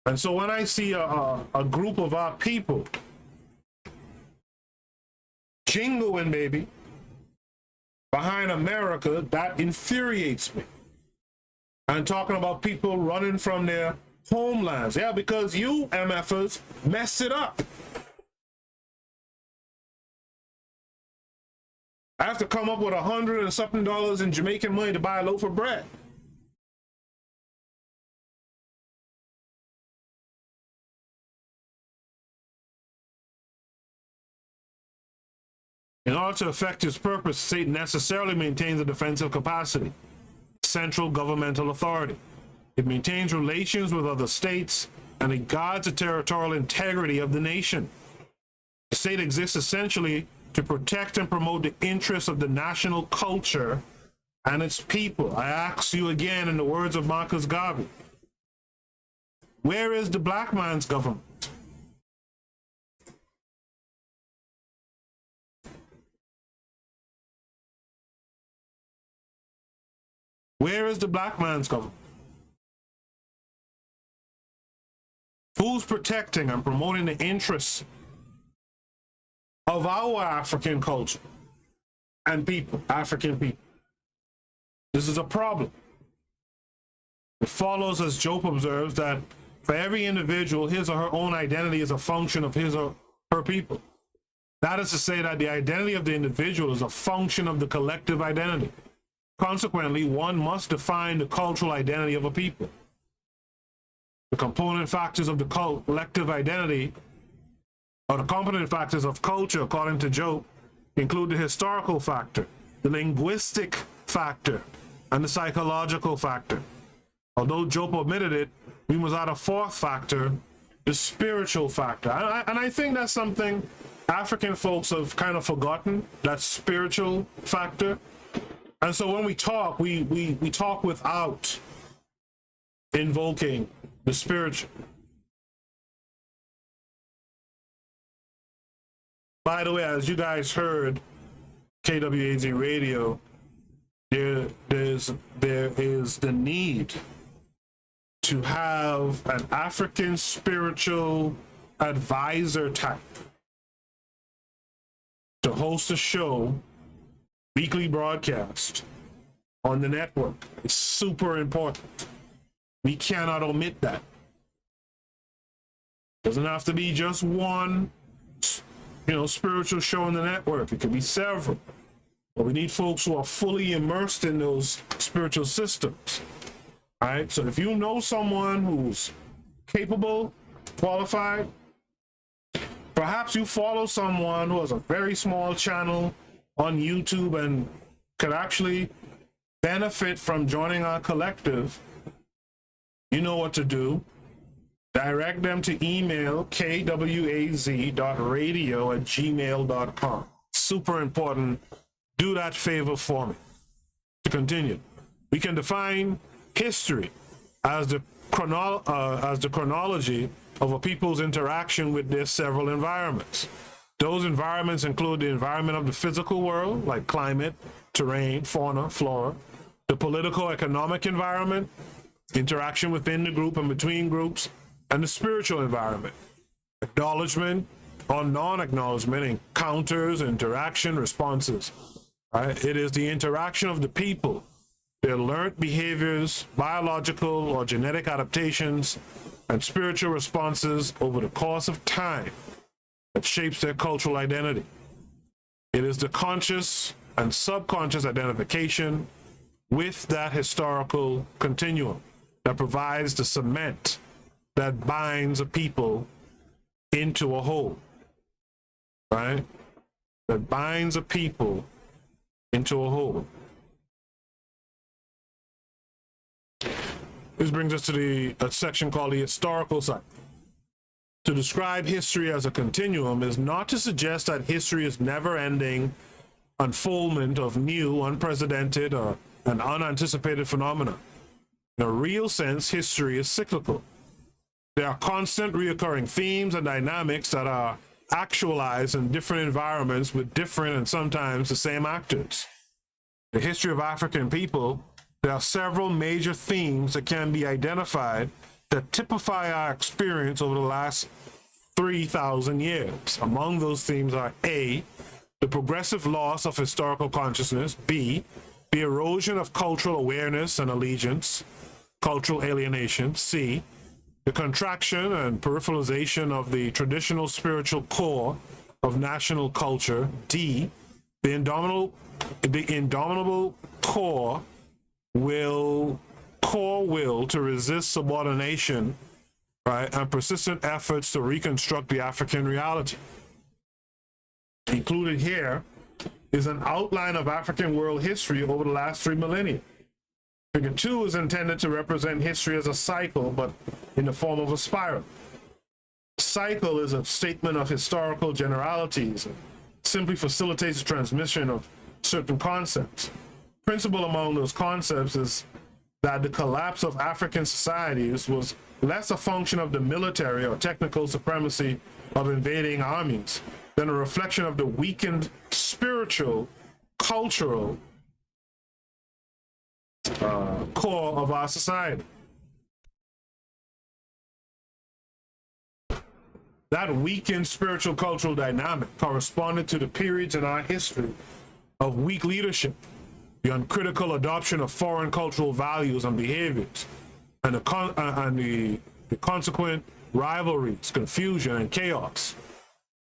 And so when I see a group of our people jingling, baby, behind America, that infuriates me. I'm talking about people running from their homelands. Yeah, because you MFers messed it up. I have to come up with $100 and something in Jamaican money to buy a loaf of bread. In order to effect its purpose, the state necessarily maintains a defensive capacity, central governmental authority. It maintains relations with other states, and it guards the territorial integrity of the nation. The state exists essentially to protect and promote the interests of the national culture and its people. I ask you again, in the words of Marcus Garvey, where is the black man's government? Where is the black man's government? Who's protecting and promoting the interests of our African culture and people, African people? This is a problem. It follows, as Job observes, that for every individual, his or her own identity is a function of his or her people. That is to say that the identity of the individual is a function of the collective identity. Consequently, one must define the cultural identity of a people. The component factors of the collective identity, or the component factors of culture, according to Job, include the historical factor, the linguistic factor and the psychological factor. Although Job omitted it, we must add a fourth factor, the spiritual factor. And I think that's something African folks have kind of forgotten, that spiritual factor. And so when we talk, we talk without invoking the spiritual. By the way, as you guys heard, KWAZ Radio, there is the need to have an African spiritual advisor type to host a show, weekly broadcast on the network. It's super important. We cannot omit that. Doesn't have to be just one, spiritual show on the network. It could be several. But we need folks who are fully immersed in those spiritual systems. All right? So if you know someone who's capable, qualified, perhaps you follow someone who has a very small channel on YouTube and could actually benefit from joining our collective, you know what to do. Direct them to email kwaz.radio@gmail.com. Super important. Do that favor for me. To continue, we can define history as the chronology of a people's interaction with their several environments. Those environments include the environment of the physical world, like climate, terrain, fauna, flora, the political, economic environment, interaction within the group and between groups, and the spiritual environment, acknowledgement or non-acknowledgement, encounters, interaction, responses. Right? It is the interaction of the people, their learned behaviors, biological or genetic adaptations, and spiritual responses over the course of time that shapes their cultural identity. It is the conscious and subconscious identification with that historical continuum that provides the cement that binds a people into a whole, right? That binds a people into a whole. This brings us to a section called the historical cycle. To describe history as a continuum is not to suggest that history is never-ending unfoldment of new, unprecedented, or an unanticipated phenomena. In a real sense, history is cyclical. There are constant reoccurring themes and dynamics that are actualized in different environments with different and sometimes the same actors. The history of African people, there are several major themes that can be identified that typify our experience over the last 3,000 years. Among those themes are A, the progressive loss of historical consciousness, B, the erosion of cultural awareness and allegiance, cultural alienation, C, the contraction and peripheralization of the traditional spiritual core of national culture, D, the indomitable core will to resist subordination, right, and persistent efforts to reconstruct the African reality. Included here is an outline of African world history over the last 3 millennia. Figure 2 is intended to represent history as a cycle, but in the form of a spiral. Cycle is a statement of historical generalities and simply facilitates the transmission of certain concepts. Principal among those concepts is that the collapse of African societies was less a function of the military or technical supremacy of invading armies than a reflection of the weakened spiritual, cultural core of our society. That weakened spiritual cultural dynamic corresponded to the periods in our history of weak leadership, the uncritical adoption of foreign cultural values and behaviors, and the consequent rivalries, confusion, and chaos.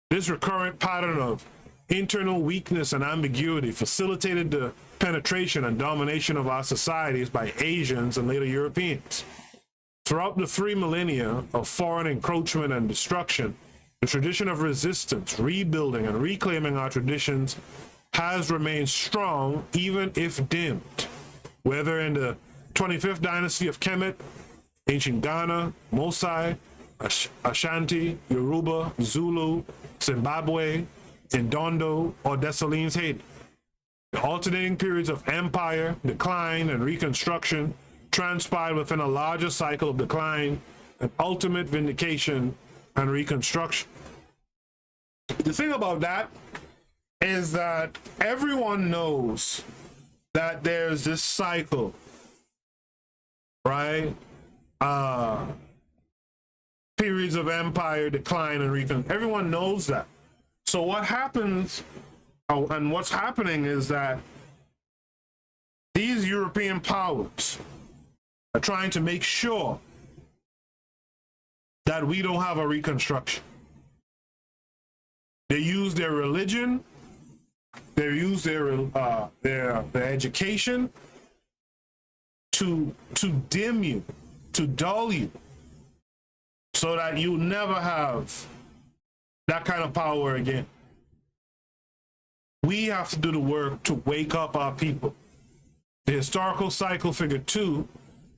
This recurrent pattern of internal weakness and ambiguity facilitated the penetration and domination of our societies by Asians and later Europeans. Throughout the 3 millennia of foreign encroachment and destruction, the tradition of resistance, rebuilding, and reclaiming our traditions has remained strong even if dimmed, whether in the 25th dynasty of Kemet, ancient Ghana, Mosai, Ashanti, Yoruba, Zulu, Zimbabwe, Ndondo, or Dessalines, Haiti. The alternating periods of empire, decline, and reconstruction transpired within a larger cycle of decline and ultimate vindication and reconstruction. The thing about that is that everyone knows that there's this cycle, right? Periods of empire, decline, and reconstruction. Everyone knows that. So what happens, and what's happening is that these European powers are trying to make sure that we don't have a reconstruction. They use their religion, they use their education to dim you, to dull you, so that you never have that kind of power again. We have to do the work to wake up our people. The historical cycle figure 2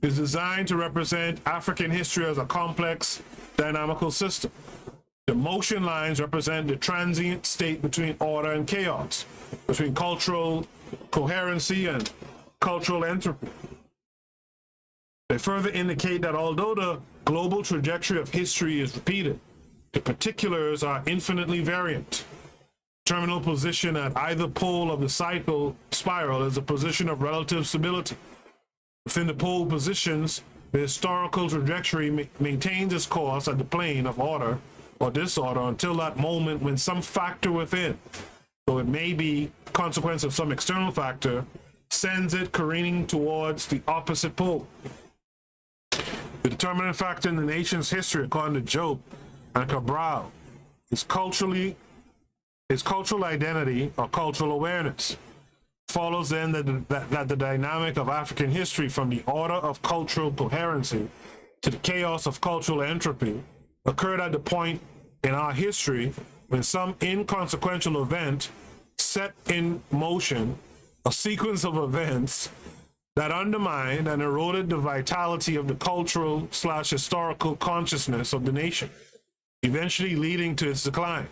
is designed to represent African history as a complex, dynamical system. The motion lines represent the transient state between order and chaos, between cultural coherency and cultural entropy. They further indicate that although the global trajectory of history is repeated, the particulars are infinitely variant. Terminal position at either pole of the cycle spiral is a position of relative stability. Within the pole positions, the historical trajectory maintains its course at the plane of order or disorder until that moment when some factor within, so it may be consequence of some external factor, sends it careening towards the opposite pole. The determinant factor in the nation's history, according to Job and Cabral, is cultural identity or cultural awareness. Follows then that the dynamic of African history, from the order of cultural coherency to the chaos of cultural entropy, occurred at the point in our history when some inconsequential event set in motion a sequence of events that undermined and eroded the vitality of the cultural/historical consciousness of the nation, eventually leading to its decline.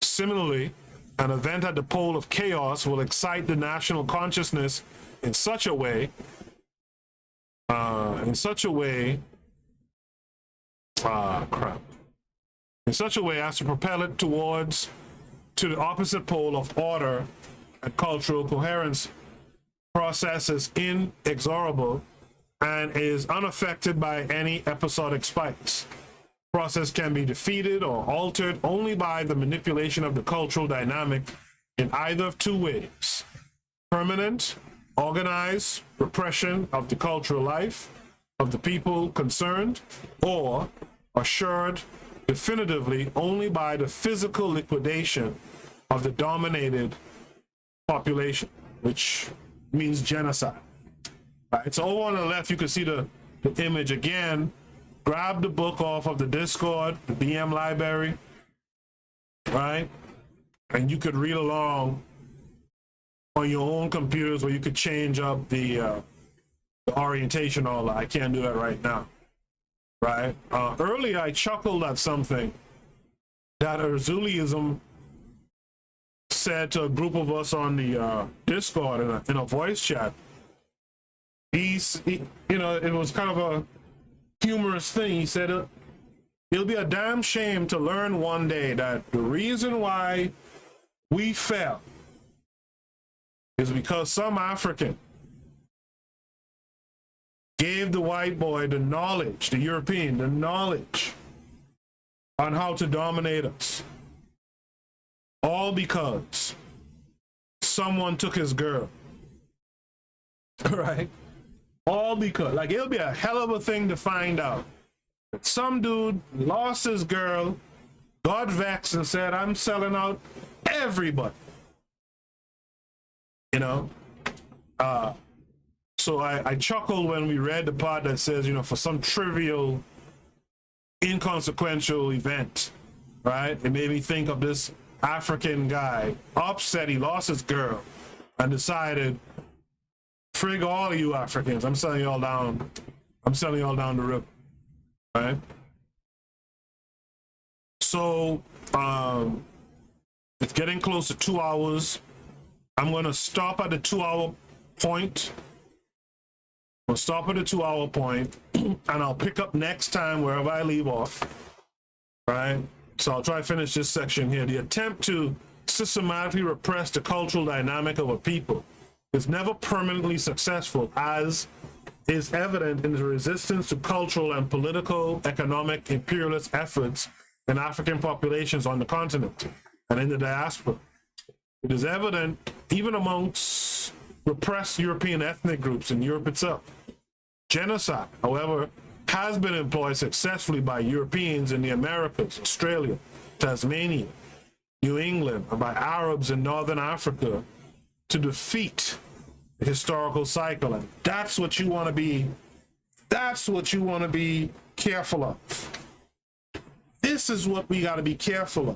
Similarly, an event at the pole of chaos will excite the national consciousness in such a way as to propel it to the opposite pole of order and cultural coherence. Process is inexorable and is unaffected by any episodic spikes. Process can be defeated or altered only by the manipulation of the cultural dynamic in either of two ways: permanent, organized repression of the cultural life of the people concerned, or assured definitively only by the physical liquidation of the dominated population, which means genocide. Right, so over on the left, you can see the image again. Grab the book off of the Discord, the BM library, right? And you could read along on your own computers, where you could change up the orientation, all that. I can't do that right now, right? Earlier, I chuckled at something that Erzulism said to a group of us on the Discord in a voice chat. He, it was kind of a humorous thing. He said, it'll be a damn shame to learn one day that the reason why we fell is because some African gave the white boy the knowledge, the European, the knowledge on how to dominate us. All because someone took his girl. Right? All because, like, it'll be a hell of a thing to find out that some dude lost his girl, got vexed, and said, I'm selling out everybody. So I chuckled when we read the part that says, for some trivial, inconsequential event, right? It made me think of this African guy, upset, he lost his girl, and decided, frig all of you Africans, I'm selling y'all down the river, right? So, it's getting close to 2 hours. I'm gonna stop at the 2 hour point. We'll stop at the 2 hour point, and I'll pick up next time wherever I leave off, right? So I'll try to finish this section here. The attempt to systematically repress the cultural dynamic of a people is never permanently successful, as is evident in the resistance to cultural and political, economic, imperialist efforts in African populations on the continent and in the diaspora. It is evident even amongst repressed European ethnic groups in Europe itself. Genocide, however, has been employed successfully by Europeans in the Americas, Australia, Tasmania, New England, and by Arabs in Northern Africa to defeat the historical cycle. And that's what you want to be careful of. This is what we got to be careful of.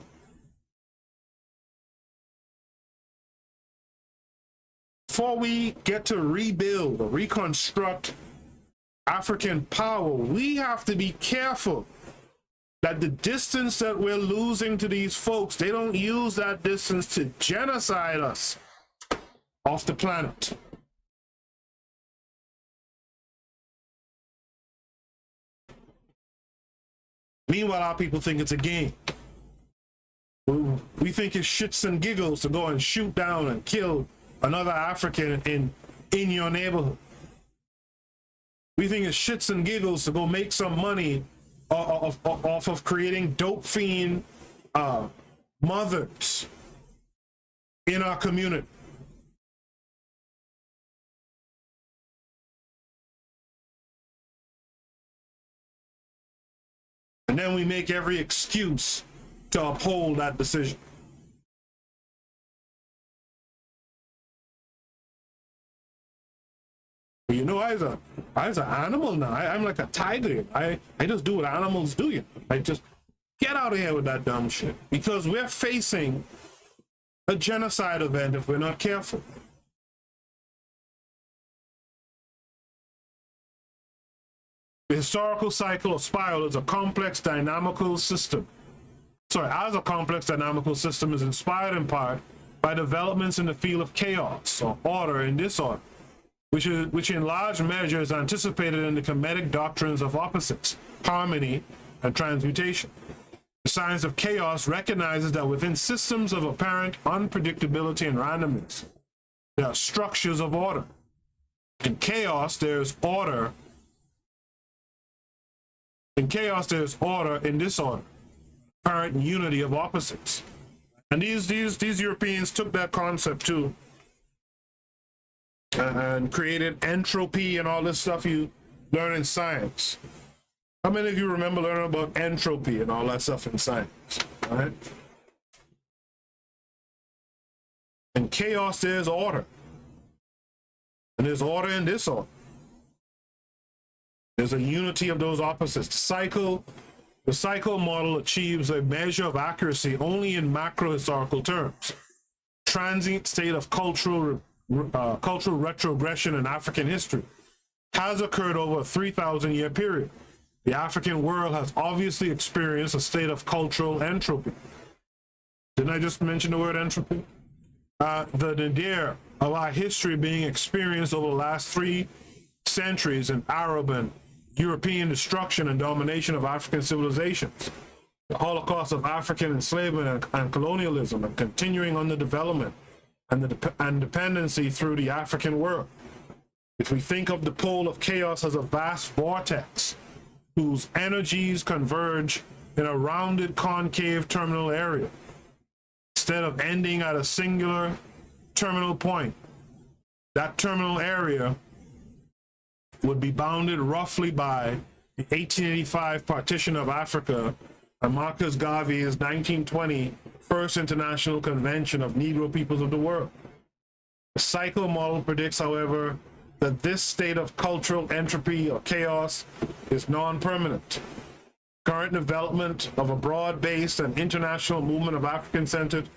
Before we get to rebuild or reconstruct African power, we have to be careful that the distance that we're losing to these folks, they don't use that distance to genocide us off the planet. Meanwhile, our people think it's a game. We think it's shits and giggles to go and shoot down and kill another African in your neighborhood. We think it's shits and giggles to go make some money off of creating dope fiend mothers in our community. And then we make every excuse to uphold that decision. You know, I was an animal now. I'm like a tiger. I just do what animals do. You know? I just get out of here with that dumb shit, because we're facing a genocide event if we're not careful. The historical cycle or spiral is a complex dynamical system. As a complex dynamical system is inspired in part by developments in the field of chaos or order and disorder, which in large measure is anticipated in the Kemetic doctrines of opposites, harmony, and transmutation. The science of chaos recognizes that within systems of apparent unpredictability and randomness, there are structures of order. In chaos, there's order. In chaos, there's order in disorder, apparent unity of opposites. And these Europeans took that concept too, and created entropy and all this stuff you learn in science. How many of you remember learning about entropy and all that stuff in science? All right? In chaos, there's order. And there's order and disorder. There's a unity of those opposites. The cycle model achieves a measure of accuracy only in macro historical terms. Transient state of cultural retrogression in African history has occurred over a 3,000-year period. The African world has obviously experienced a state of cultural entropy. Didn't I just mention the word entropy? The nadir of our history being experienced over the last 3 centuries in Arab and European destruction and domination of African civilizations, the Holocaust of African enslavement and colonialism, and continuing underdevelopment and dependency through the African world. If we think of the pole of chaos as a vast vortex whose energies converge in a rounded concave terminal area, instead of ending at a singular terminal point, that terminal area would be bounded roughly by the 1885 partition of Africa and Marcus Garvey's 1920 First International Convention of Negro Peoples of the World. The cycle model predicts, however, that this state of cultural entropy or chaos is non-permanent. Current development of a broad-based and international movement of African-centered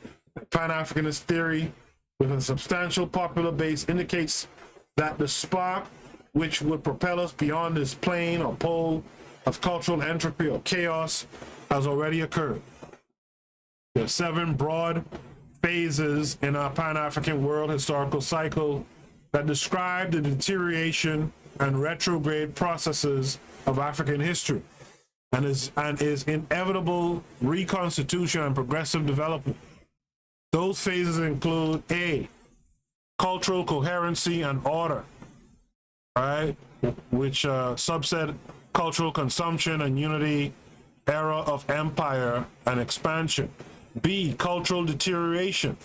Pan-Africanist theory with a substantial popular base indicates that the spark which would propel us beyond this plane or pole of cultural entropy or chaos has already occurred. There are 7 broad phases in our Pan-African world historical cycle that describe the deterioration and retrograde processes of African history and is inevitable reconstitution and progressive development. Those phases include A, cultural coherency and order, right? Which subset cultural consumption and unity, era of empire and expansion. B, cultural deterioration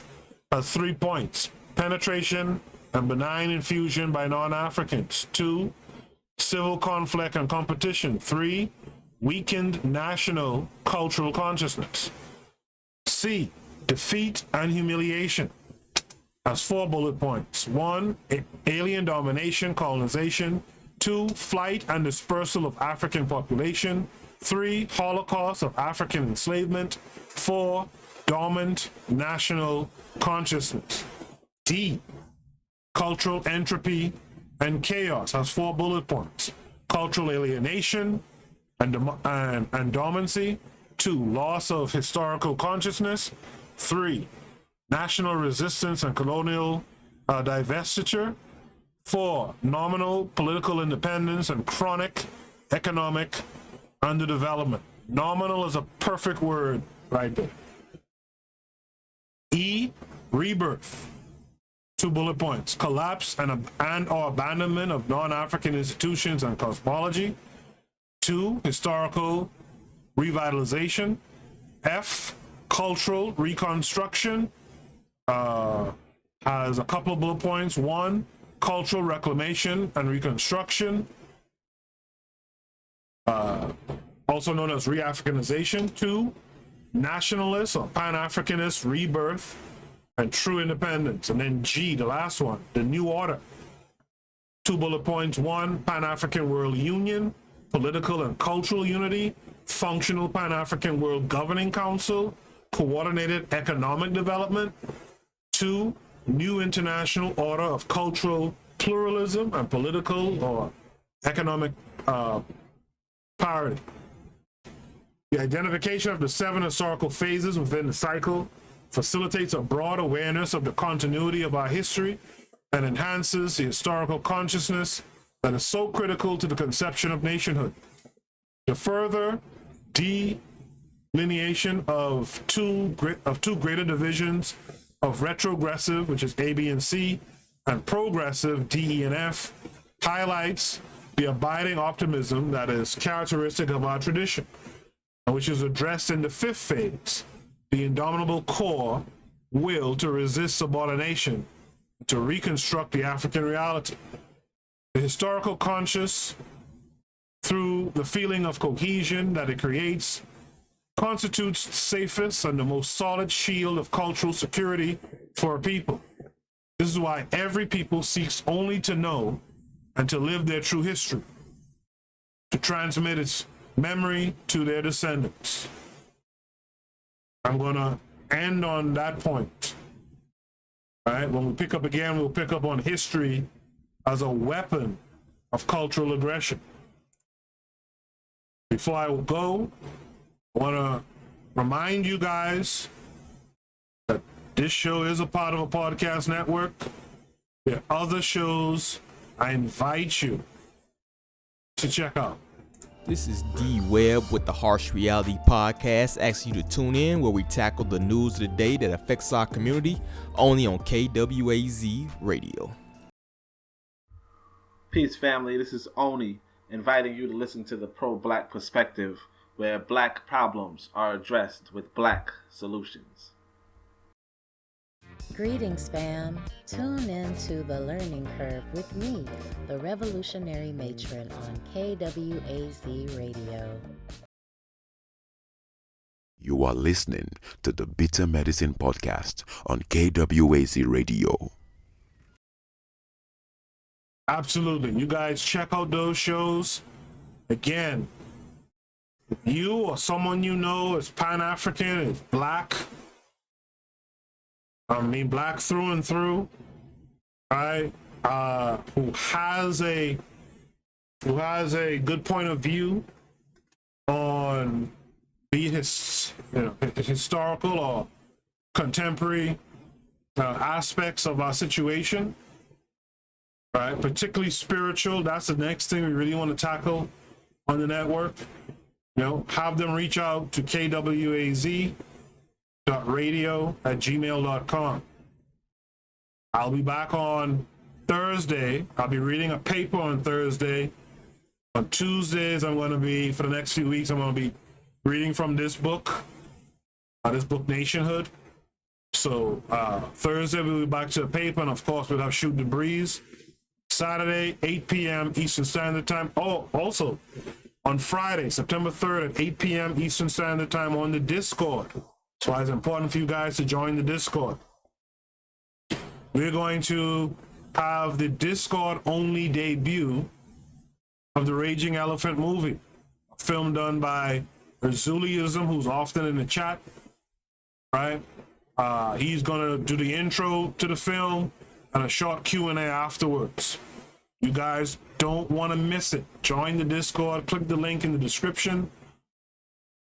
has 3 points: penetration and benign infusion by non-Africans. 2, civil conflict and competition. 3, weakened national cultural consciousness. C, defeat and humiliation has 4 bullet points. 1, alien domination, colonization. 2, flight and dispersal of African population. 3, Holocaust of African enslavement. 4, dormant national consciousness. D, cultural entropy and chaos has 4 bullet points: cultural alienation and dormancy. 2, loss of historical consciousness. 3, national resistance and colonial divestiture. 4, nominal political independence and chronic economic underdevelopment. Nominal is a perfect word right there. E, rebirth. 2 bullet points: collapse and or abandonment of non-African institutions and cosmology. 2, historical revitalization. F, cultural reconstruction has a couple of bullet points. 1, cultural reclamation and reconstruction, also known as re-Africanization. 2, nationalist or Pan-Africanist rebirth and true independence. And then G, the last one, the new order. 2 bullet points: 1, Pan-African World Union, political and cultural unity, functional Pan-African World Governing Council, coordinated economic development. 2, new international order of cultural pluralism and political or economic parity. The identification of the 7 historical phases within the cycle facilitates a broad awareness of the continuity of our history and enhances the historical consciousness that is so critical to the conception of nationhood. The further delineation of two greater divisions of retrogressive, which is A, B, and C, and progressive, D, E, and F, highlights the abiding optimism that is characteristic of our tradition, and which is addressed in the 5th phase, the indomitable core will to resist subordination, to reconstruct the African reality. The historical conscious, through the feeling of cohesion that it creates, constitutes the safest and the most solid shield of cultural security for a people. This is why every people seeks only to know and to live their true history, to transmit its memory to their descendants. I'm going to end on that point. All right, when we pick up again, we'll pick up on history as a weapon of cultural aggression. Before I go, I want to remind you guys that this show is a part of a podcast network. There are other shows I invite you to check out. This is D Webb with the Harsh Reality Podcast, asking you to tune in where we tackle the news of the day that affects our community, only on KWAZ Radio. Peace, family. This is Oni, inviting you to listen to the pro-Black perspective, where Black problems are addressed with Black solutions. Greetings, fam. Tune in to The Learning Curve with me, the revolutionary matron on KWAZ Radio. You are listening to the Bitter Medicine Podcast on KWAZ Radio. Absolutely. You guys check out those shows. Again, If you or someone you know is Pan-African, is black, black through and through, right? Who has a good point of view on be it historical or contemporary aspects of our situation, right? Particularly spiritual. That's the next thing we really want to tackle on the network. Have them reach out to kwaz.radio@gmail.com. I'll be back on Thursday. I'll be reading a paper on Thursday. On Tuesdays, I'm going to be, for the next few weeks, I'm going to be reading from this book Nationhood. So Thursday, we'll be back to the paper, and of course, we'll have Shoot the Breeze. Saturday, 8 p.m. Eastern Standard Time. Oh, also, on Friday, September 3rd at 8 p.m. Eastern Standard Time on the Discord. That's why it's important for you guys to join the Discord. We're going to have the Discord-only debut of the Raging Elephant movie, a film done by Erzuliism, who's often in the chat, right? He's going to do the intro to the film and a short Q&A afterwards. You guys don't want to miss it. Join the Discord, click the link in the description,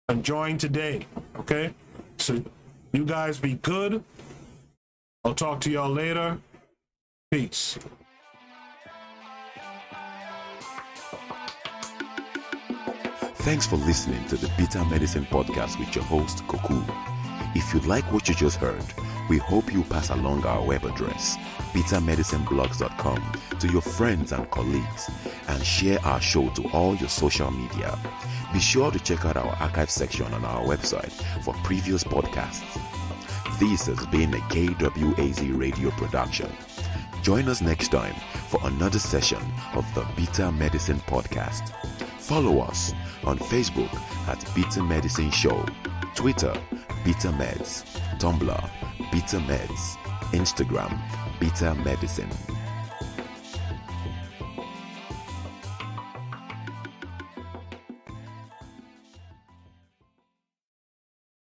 and join today, okay? So you guys be good. I'll talk to y'all later. Peace. Thanks for listening to the Bitter Medicine Podcast with your host, Koku. If you like what you just heard, we hope you pass along our web address, bittermedicineblogs.com, to your friends and colleagues, and share our show to all your social media. Be sure to check out our archive section on our website for previous podcasts. This has been a KWAZ radio production. Join us next time for another session of the Bitter Medicine Podcast. Follow us on Facebook at Bitter Medicine Show, Twitter, Bitter Meds, Tumblr, Bitter Meds, Instagram, Bitter Medicine.